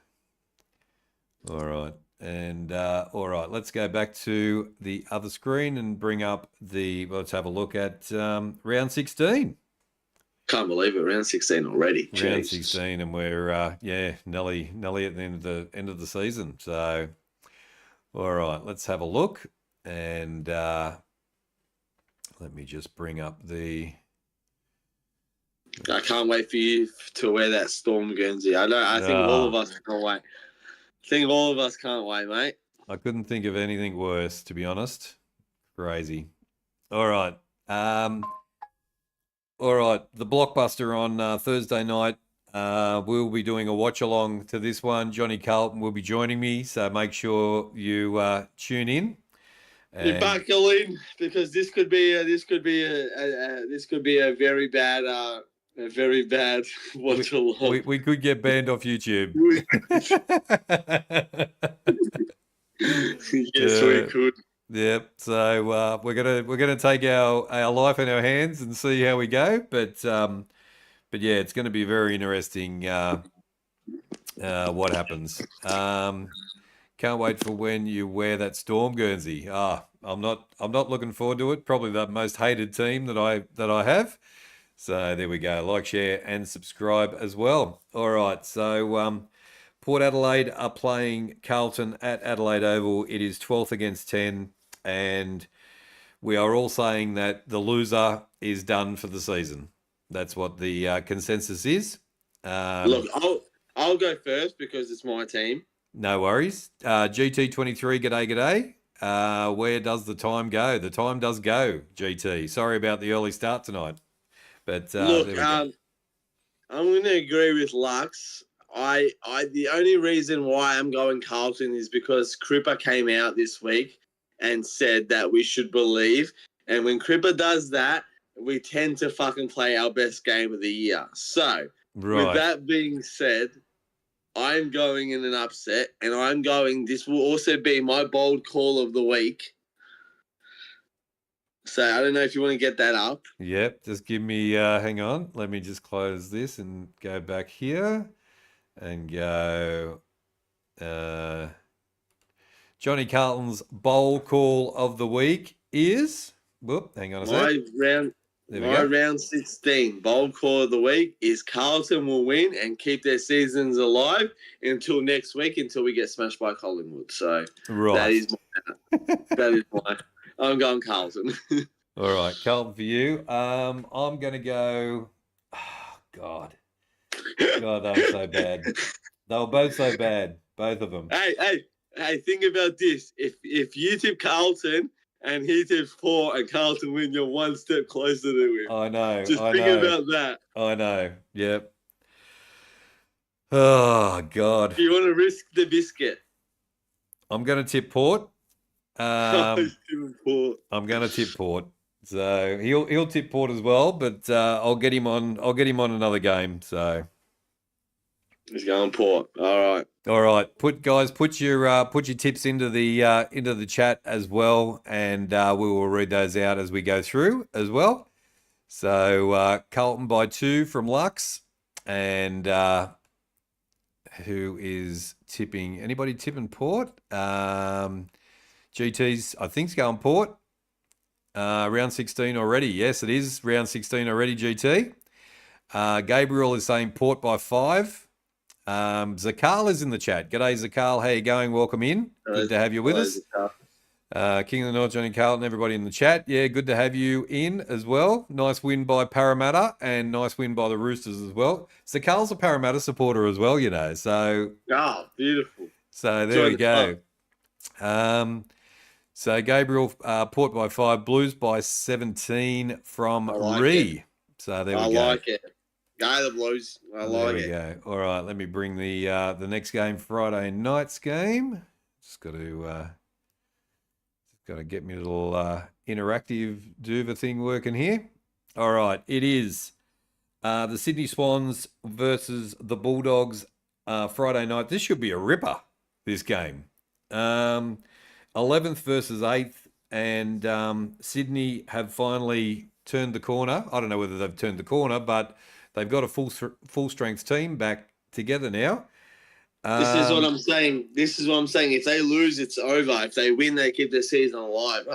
All right. And all right, let's go back to the other screen and bring up let's have a look at round 16. Can't believe it, round 16 already. Round Jesus. 16, and we're nearly at the end of the season. So, all right, let's have a look, and let me just bring up the. I can't wait for you to wear that Storm Guernsey. I think all of us can't wait. I think all of us can't wait, mate. I couldn't think of anything worse, to be honest. Crazy. All right. All right. The blockbuster on Thursday night. We'll be doing a watch along to this one. Johnny Carlton will be joining me, so make sure you tune in. You buckle in, because this could be a very bad watch along. We could get banned off YouTube. Yes, we could. Yep. So we're gonna take our life in our hands and see how we go. But yeah, it's going to be very interesting what happens. Can't wait for when you wear that Storm Guernsey. I'm not looking forward to it. Probably the most hated team that I have. So there we go. Like, share, and subscribe as well. All right. So Port Adelaide are playing Carlton at Adelaide Oval. It is 12th against 10, and we are all saying that the loser is done for the season. That's what the consensus is. Look, I'll go first because it's my team. No worries. GT23, g'day. Where does the time go? The time does go, GT. Sorry about the early start tonight. But look, I'm going to agree with Lux. The only reason why I'm going Carlton is because Cripper came out this week and said that we should believe. And when Cripper does that, we tend to fucking play our best game of the year. So, with that being said, I'm going in an upset, and this will also be my bold call of the week. So I don't know if you want to get that up. Yep, just give me, hang on. Let me just close this and go back here and go, Johnny Carlton's bowl call of the week is, hang on a sec. Round 16 bold call of the week is Carlton will win and keep their seasons alive until next week, until we get smashed by Collingwood. So that is my I'm going Carlton. All right, Carlton for you. I'm going to go. Oh, God, they were so bad. They were both so bad, both of them. Hey! Think about this. If you tip Carlton and he tips Port and Carlton win, you're one step closer to him. I know. Just think about that. I know. Yep. Oh, God. Do you want to risk the biscuit? I'm going to tip Port. I'm Port. going to tip Port. So he'll tip Port as well, but I'll get him on another game. So he's going Port. All right. Put your tips into the chat as well, and we will read those out as we go through as well. So Carlton by 2 from Lux, and who is tipping? Anybody tipping Port? GT's, I think, is going Port. Round 16 already. Yes, it is round 16 already, GT. Gabriel is saying Port by 5. Zakal is in the chat. G'day, Zakal. How you going? Welcome in. Good to have you with us. King of the North, Johnny Carlton, everybody in the chat. Yeah, good to have you in as well. Nice win by Parramatta and nice win by the Roosters as well. Zakal's a Parramatta supporter as well, you know. So beautiful. So there we go. So Gabriel, Port by 5, Blues by 17 from Ree. So there we go. I like it. Go the Blues. I like it. There we go. All right, let me bring the next game, Friday night's game. Just got to Got to get me a little interactive Duva thing working here. All right, it is the Sydney Swans versus the Bulldogs Friday night. This should be a ripper, this game. 11th versus 8th, and Sydney have finally turned the corner. I don't know whether they've turned the corner, but they've got a full strength team back together now. This is what I'm saying. If they lose, it's over. If they win, they keep their season alive.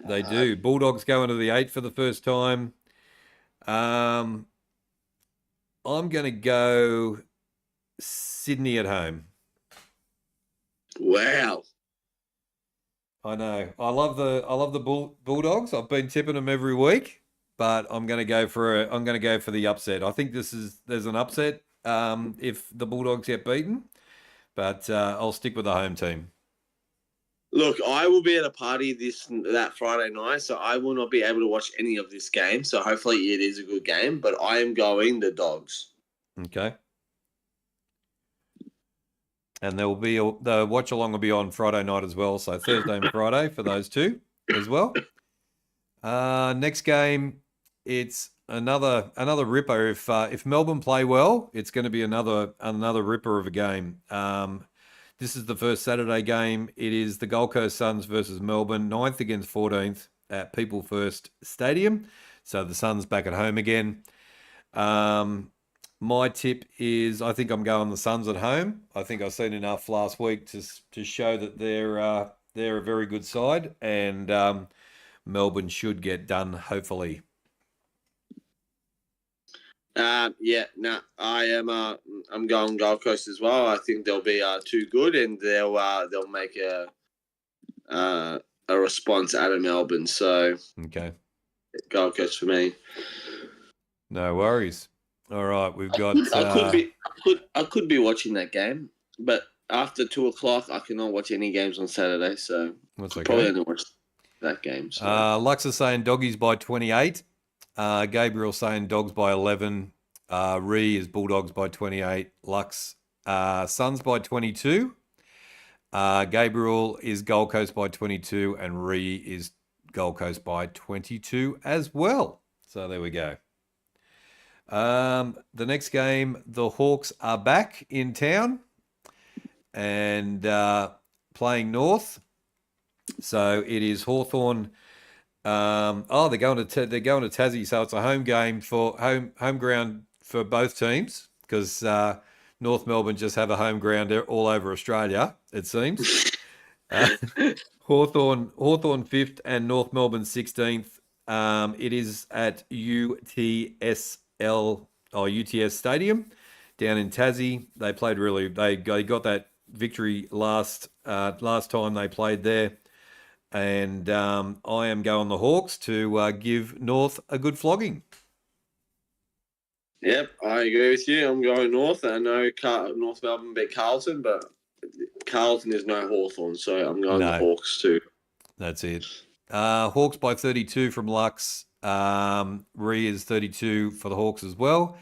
They do. Bulldogs go into the 8 for the first time. I'm going to go Sydney at home. Wow. I know. I love the Bulldogs. I've been tipping them every week, but I'm going to go for the upset. I think there's an upset if the Bulldogs get beaten, but I'll stick with the home team. Look, I will be at a party that Friday night, so I will not be able to watch any of this game. So hopefully it is a good game, but I am going the Dogs. Okay. And the watch along will be on Friday night as well. So Thursday and Friday for those two as well. Next game, it's another ripper. If Melbourne play well, it's going to be another ripper of a game. This is the first Saturday game. It is the Gold Coast Suns versus Melbourne, 9th against 14th at People First Stadium. So the Suns back at home again. My tip is I think I'm going the Suns at home. I think I've seen enough last week to show that they're a very good side, and Melbourne should get done hopefully. I'm going Gold Coast as well. I think they'll be too good, and they'll make a response out of Melbourne. So okay, Gold Coast for me. No worries. All right, we've got. I could be watching that game, but after 2:00, I cannot watch any games on Saturday. So that's okay. Probably only watch that game. So. Lux is saying doggies by 28. Gabriel saying dogs by 11. Ree is Bulldogs by 28. Lux Suns by 22. Gabriel is Gold Coast by 22, and Ree is Gold Coast by 22 as well. So there we go. The next game, the Hawks are back in town and playing North. So it is Hawthorn. They're going to Tassie, so it's a home game for home ground for both teams because North Melbourne just have a home ground all over Australia, it seems. Hawthorn 5th and North Melbourne 16th. It is at UTS Stadium down in Tassie. They played they got that victory last time they played there. And I am going the Hawks to give North a good flogging. Yep, I agree with you. I'm going North. I know North Melbourne beat Carlton, but Carlton is no Hawthorn, so I'm going the Hawks too. That's it. Hawks by 32 from Lux. Ree is 32 for the Hawks as well.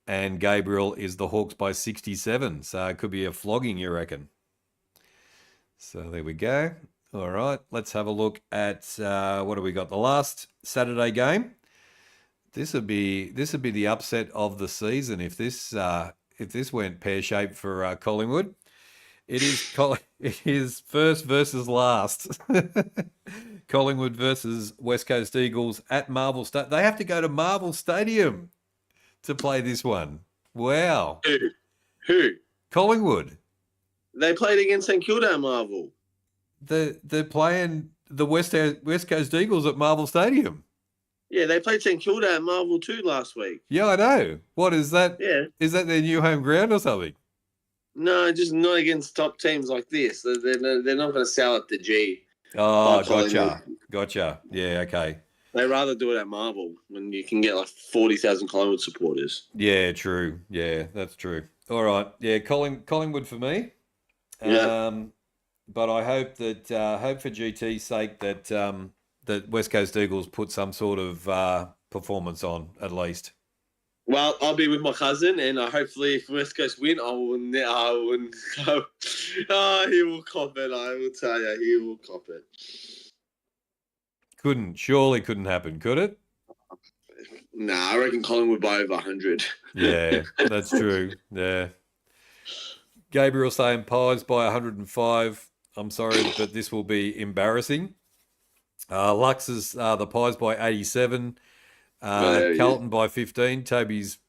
And Gabriel is the Hawks by 67. So it could be a flogging, you reckon? So there we go. All right, let's have a look at what do we got? The last Saturday game. This would be the upset of the season if this went pear-shaped for Collingwood. It is first versus last. Collingwood versus West Coast Eagles at Marvel Stadium. They have to go to Marvel Stadium to play this one. Wow. Who? Collingwood. They played against St Kilda at Marvel. They're playing the West Coast Eagles at Marvel Stadium. Yeah, they played St Kilda at Marvel too last week. Yeah, I know. What is that? Yeah. Is that their new home ground or something? No, just not against top teams like this. They're not going to sell at the G. Oh, gotcha. Yeah, okay. They rather do it at Marvel when you can get like 40,000 Collingwood supporters. Yeah, true. Yeah, that's true. All right. Yeah, Collingwood for me. Yeah. But I hope for GT's sake that West Coast Eagles put some sort of performance on at least. Well, I'll be with my cousin, and hopefully, if West Coast win, I will. He will cop it. I will tell you, he will cop it. Surely couldn't happen, could it? Nah, I reckon Collingwood by over 100. Yeah, that's true. Yeah. Gabriel saying Pies by 105. I'm sorry, but this will be embarrassing. Lux is the Pies by 87. Carlton by 15. Toby's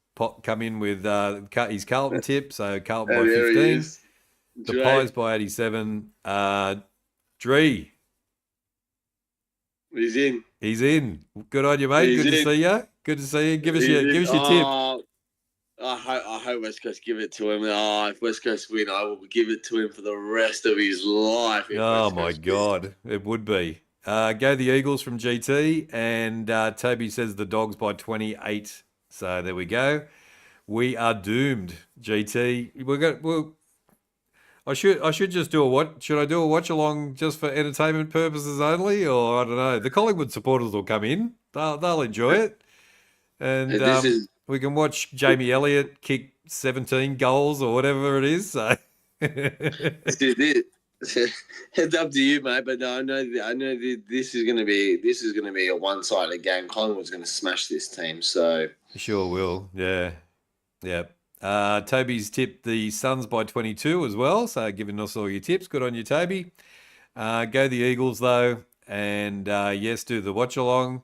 come in with his Carlton tip, so Carlton by 15. The Pies by 87. Dree. He's in. He's in. Good on you, mate. Good to see you. Good to see you. Give us your tip. I hope West Coast give it to him. If West Coast win, I will give it to him for the rest of his life. Oh, my God. It would be. Go the Eagles from GT, and Toby says the Dogs by 28. So there we go. We are doomed, GT. I should just do a watch. Should I do a watch along just for entertainment purposes only, or I don't know? The Collingwood supporters will come in. They'll enjoy it, and we can watch Jamie Elliott kick 17 goals or whatever it is. So. It's up to you, mate. But I know this is going to be a one-sided game. Collingwood's going to smash this team. So sure will. Yeah. Toby's tipped the Suns by 22 as well. So giving us all your tips. Good on you, Toby. Go the Eagles though, and yes, do the watch along.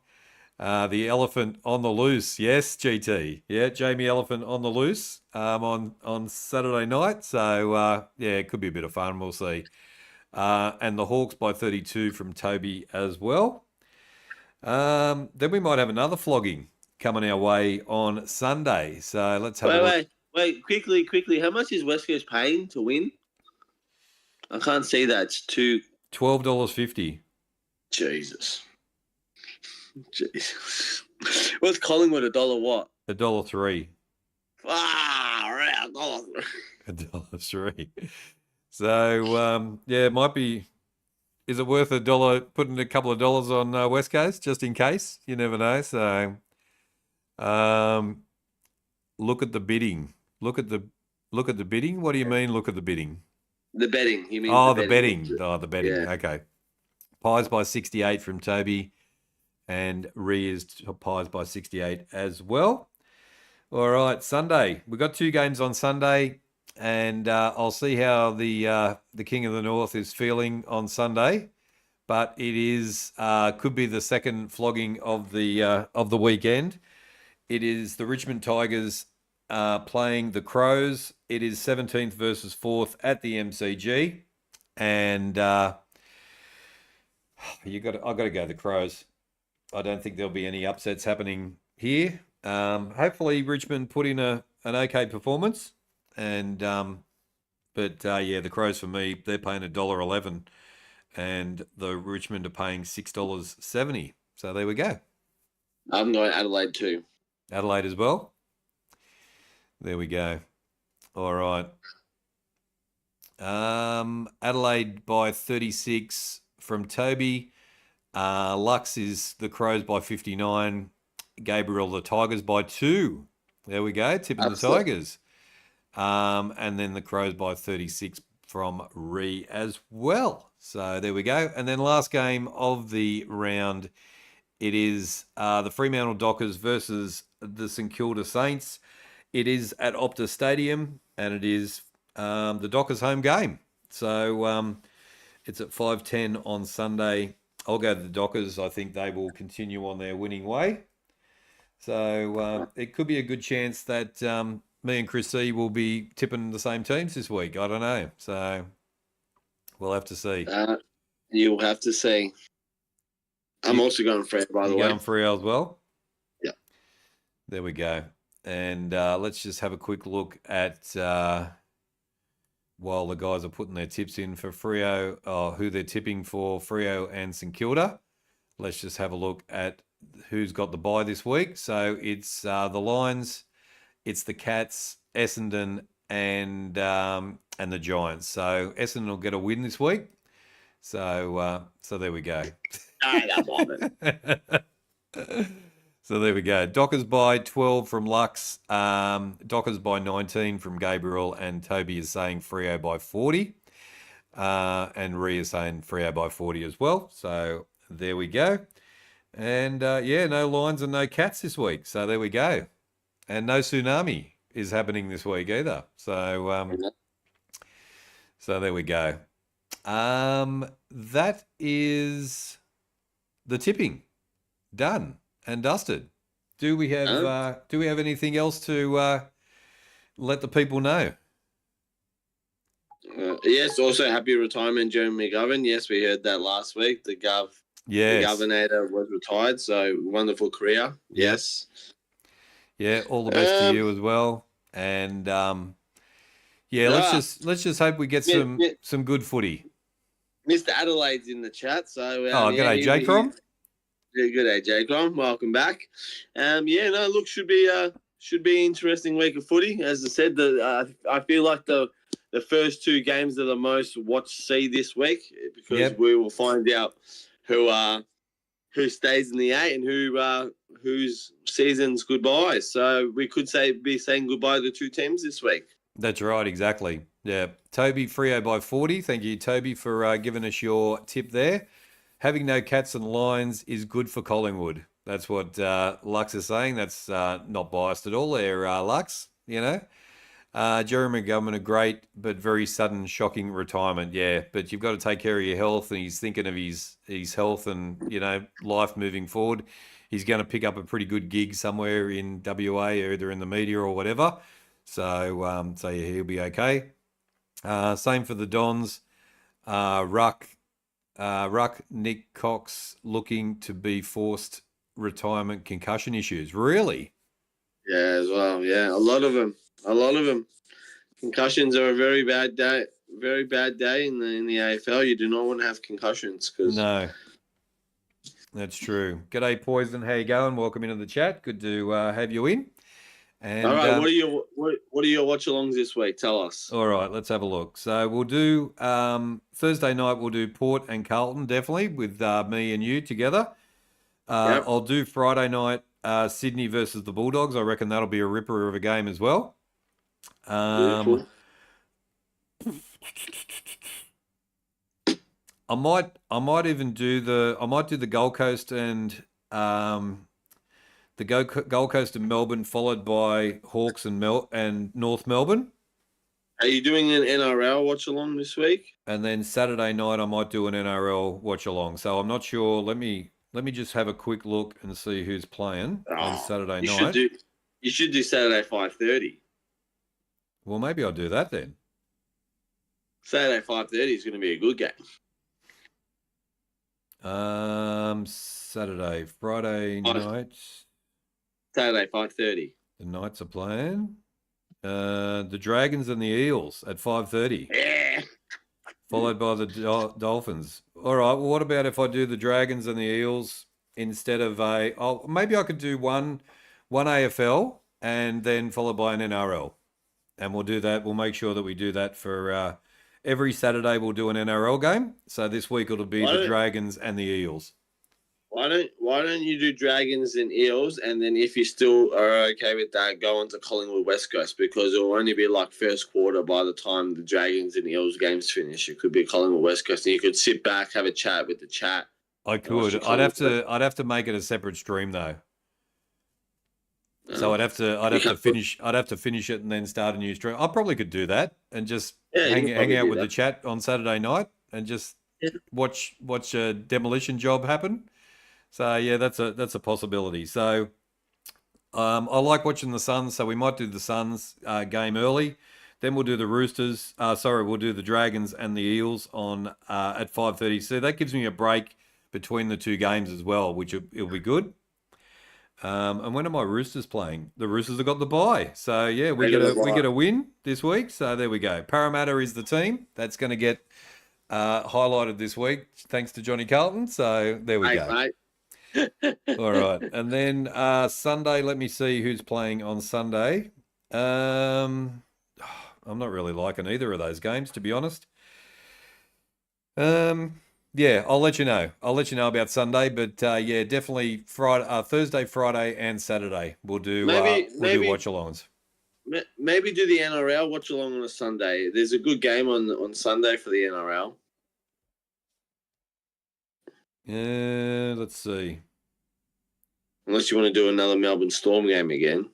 The elephant on the loose. Yes, GT. Yeah, Jamie Elephant on the loose on Saturday night. So, it could be a bit of fun. We'll see. And the Hawks by 32 from Toby as well. Then we might have another flogging coming our way on Sunday. So let's have a look. Wait, quickly. How much is West Coast paying to win? I can't see that. It's $12.50. Jesus. What's Collingwood? $1 what? $1.03. Right, $1.03. So it might be. Is it worth $1? Putting a couple of dollars on West Coast just in case? You never know. So, look at the bidding. Look at the bidding. What do you mean? Look at the bidding. The betting. You mean? The betting. The betting. Yeah. Okay. Pies by 68 from Toby. And Rhea's Pies by 68 as well. All right, Sunday. We've got 2 games on Sunday, and I'll see how the King of the North is feeling on Sunday. But it is could be the second flogging of the weekend. It is the Richmond Tigers playing the Crows. It is 17th versus 4th at the MCG, and I've got to go the Crows. I don't think there'll be any upsets happening here. Hopefully Richmond put in an okay performance, and the Crows for me, they're paying $1.11, and the Richmond are paying $6.70. So there we go. I'm going Adelaide too. Adelaide as well. There we go. All right. Adelaide by 36 from Toby. Lux is the Crows by 59. Gabriel, the Tigers by 2. There we go. Tipping the Tigers. And then the Crows by 36 from Ree as well. So there we go. And then last game of the round, it is the Fremantle Dockers versus the St Kilda Saints. It is at Optus Stadium, and it is the Dockers' home game. So it's at 5:10 on Sunday. I'll go to the Dockers. I think they will continue on their winning way. So it could be a good chance that me and Chris C will be tipping the same teams this week. I don't know. So we'll have to see. You'll have to see. I'm also going Freo, by the way. Going Freo as well? Yeah. There we go. And let's just have a quick look at, while the guys are putting their tips in for Freo, who they're tipping for Freo and St Kilda. Let's just have a look at who's got the bye this week. So it's the Lions, it's the Cats, Essendon, and the Giants. So Essendon will get a win this week. So there we go. So there we go. Dockers by 12 from Lux. Dockers by 19 from Gabriel. And Toby is saying Freo by 40. And Rhea is saying Freo by 40 as well. So there we go. And yeah, no Lions and no Cats this week. So there we go. And no tsunami is happening this week either. So so there we go. That is the tipping done and dusted. Do we have anything else to let the people know? Yes, also happy retirement, Jeremy McGovern. Yes, we heard that last week. The Governator was retired, so wonderful career. Yes. Yeah, all the best to you as well. And yeah, let's just hope we get some good footy. Mr. Adelaide's in the chat, so g'day, J-Crom. Yeah, good day, J-Crom. Welcome back. Look, should be interesting week of footy. As I said, I feel like the first two games are the most watched this week because we will find out who stays in the 8 and whose season's goodbye. So we could be saying goodbye to two teams this week. That's right, exactly. Yeah, Toby Freo by 40. Thank you, Toby, for giving us your tip there. Having no Cats and Lions is good for Collingwood. That's what Lux is saying. That's not biased at all there, Lux, you know. Jeremy McGovern, a great but very sudden, shocking retirement. Yeah, but you've got to take care of your health, and he's thinking of his health and, you know, life moving forward. He's going to pick up a pretty good gig somewhere in WA, either in the media or whatever. So, yeah, he'll be okay. Same for the Dons. Ruck, Nick Cox looking to be forced retirement concussion issues. Really? Yeah, as well. Yeah, a lot of them. Concussions are a very bad day in the AFL. You do not want to have concussions. No, that's true. G'day, Poison. How you going? Welcome into the chat. Good to have you in. And, all right, what are your watch-alongs this week? Tell us. All right, let's have a look. So we'll do Thursday night. We'll do Port and Carlton, definitely, with me and you together. I'll do Friday night Sydney versus the Bulldogs. I reckon that'll be a ripper of a game as well. I might even do the Gold Coast and the Gold Coast and Melbourne, followed by Hawks and North Melbourne. Are you doing an NRL watch along this week? And then Saturday night I might do an NRL watch along. So I'm not sure. Let me just have a quick look and see who's playing on Saturday night. You should do Saturday 5:30. Well, maybe I'll do that then. Saturday 5:30 is going to be a good game. Friday night. Saturday 5:30. The Knights are playing. The Dragons and the Eels at 5:30. Yeah. Followed by the Dolphins. All right. Well, what about if I do the Dragons and the Eels instead of maybe I could do one AFL and then followed by an NRL. And we'll do that. We'll make sure that we do that for every Saturday. We'll do an NRL game. So this week it'll be the Dragons and the Eels. Why don't you do Dragons and Eels, and then if you still are okay with that, go on to Collingwood West Coast, because it will only be like first quarter by the time the Dragons and Eels games finish. It could be Collingwood West Coast, and you could sit back, have a chat with the chat. I could. I'd have to make it a separate stream though. So I'd have to finish it and then start a new stream. I probably could do that and just hang out with the chat on Saturday night and just watch a demolition job happen. So yeah, that's a possibility. So I like watching the Suns, so we might do the Suns game early. Then we'll do the Roosters. We'll do the Dragons and the Eels on at 5:30. So that gives me a break between the two games as well, which it'll be good. And when are my Roosters playing? The Roosters have got the bye. So yeah, we get a win this week. So there we go. Parramatta is the team that's going to get highlighted this week, thanks to Johnny Carlton. So there we go. Mate. All right. And then Sunday, let me see who's playing on Sunday. I'm not really liking either of those games, to be honest. Yeah, I'll let you know. I'll let you know about Sunday, but yeah, definitely Friday, Thursday, Friday, and Saturday. We'll do watch-alongs. Maybe do the NRL watch along on a Sunday. There's a good game on Sunday for the NRL. Yeah, let's see. Unless you want to do another Melbourne Storm game again.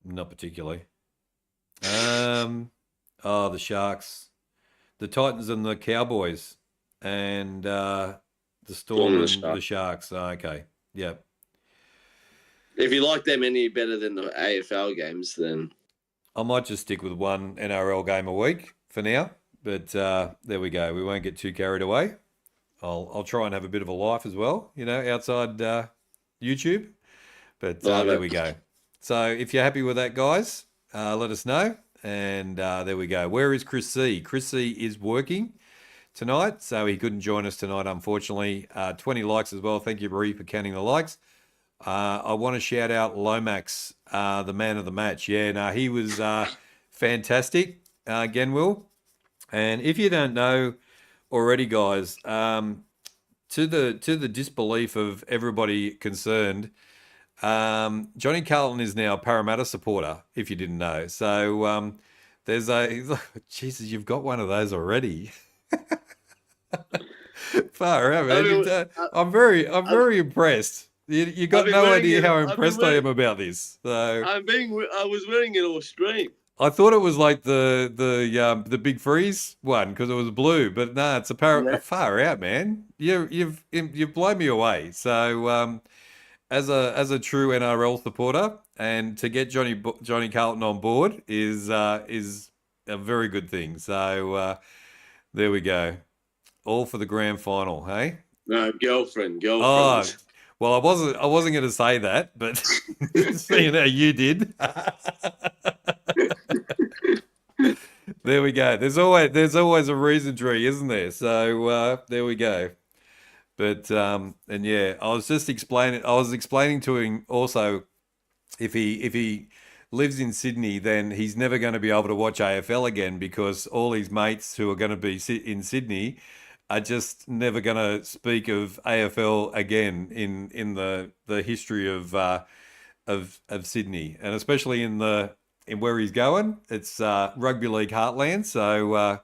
Not particularly. The Sharks, the Titans, and the Cowboys, and the Storm and the Sharks. Okay, yep. If you like them any better than the AFL games, then I might just stick with one NRL game a week for now. But there we go. We won't get too carried away. I'll try and have a bit of a life as well, outside YouTube. But there we go. So if you're happy with that, guys, let us know. And there we go. Where is Chris C? Chris C is working tonight, so he couldn't join us tonight, unfortunately. 20 likes as well. Thank you, Bree, for counting the likes. I want to shout out Lomax, the man of the match. Yeah, no, he was fantastic, again, Will. And if you don't know already, guys, to the disbelief of everybody concerned, Johnny Carlton is now a Parramatta supporter, if you didn't know. So there's Jesus, you've got one of those already. Far out, man. I'm very impressed. You got no idea how impressed I am about this. So I was wearing it all stream. I thought it was like the Big Freeze one because it was blue, but no, it's far out, man. You've blown me away. So as a true NRL supporter, and to get Johnny Carlton on board is a very good thing. So there we go. All for the grand final, hey? No, girlfriend. Oh, well, I wasn't going to say that, but seeing how you did. There we go. There's always a reason tree, isn't there? So there we go. But and yeah, I was explaining to him also, if he lives in Sydney, then he's never going to be able to watch AFL again because all his mates who are going to be in Sydney are just never going to speak of AFL again in the history of Sydney, and especially in where he's going. It's rugby league heartland. So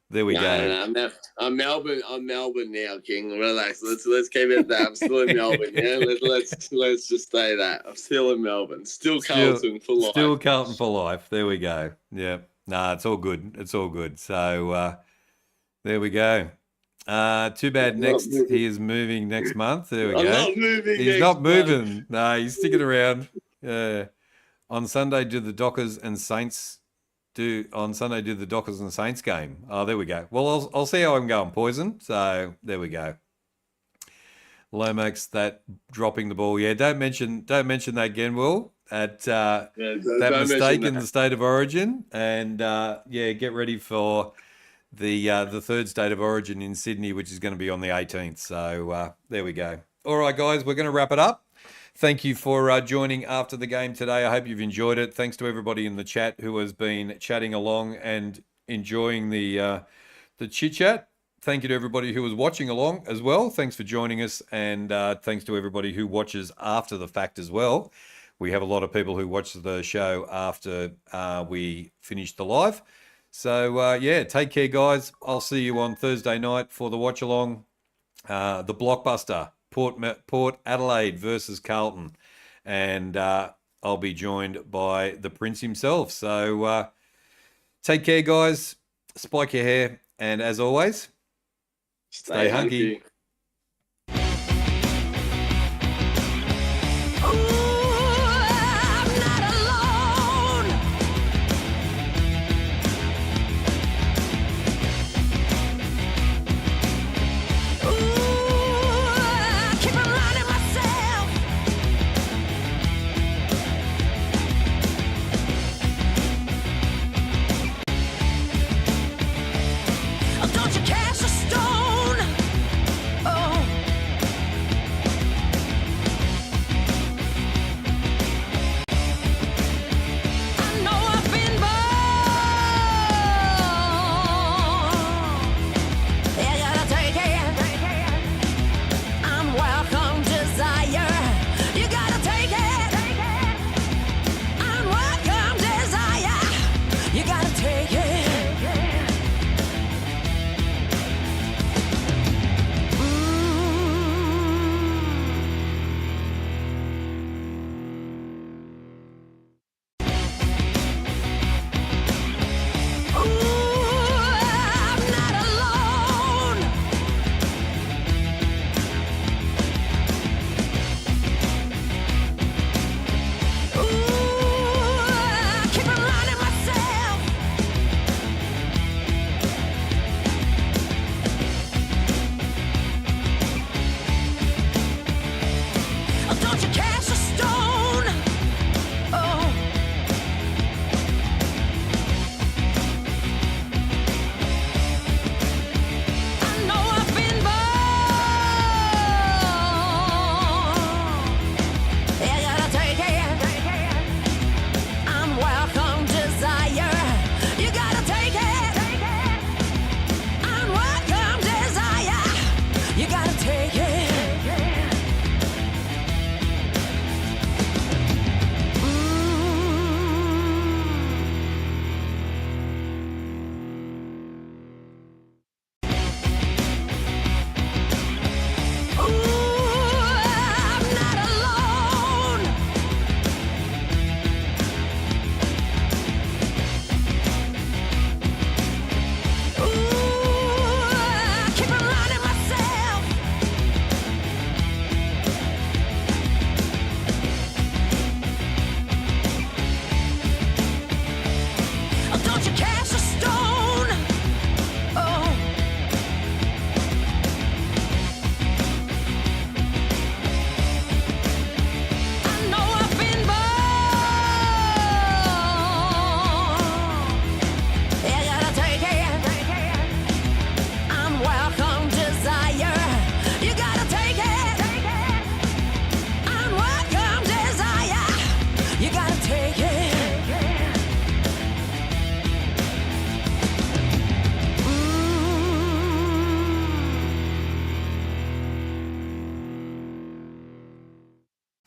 there we go. No, I'm Melbourne. I'm Melbourne now, King. Relax. Let's keep it that. I'm still in Melbourne. Yeah, let's just say that I'm still in Melbourne. Still Carlton for life. Still Carlton for life. There we go. Yeah. Nah, it's all good. It's all good. So there we go. Too bad he is moving next month. There we go. I'm not moving. He's not moving. No, he's sticking around. On Sunday, do the Dockers and Saints game? Oh, there we go. Well, I'll see how I'm going, Poison. So there we go. Lomax, that dropping the ball. Yeah, don't mention that again, Will. That mistake in the state of origin, and get ready for the third state of origin in Sydney, which is going to be on the 18th. So there we go. All right, guys, we're going to wrap it up. Thank you for joining after the game today. I hope you've enjoyed it. Thanks to everybody in the chat who has been chatting along and enjoying the chit chat. Thank you to everybody who was watching along as well. Thanks for joining us, and thanks to everybody who watches after the fact as well. We have a lot of people who watch the show after we finish the live. So, take care, guys. I'll see you on Thursday night for the watch-along, the blockbuster, Port Adelaide versus Carlton. And I'll be joined by the Prince himself. So, take care, guys. Spike your hair. And as always, stay hunky.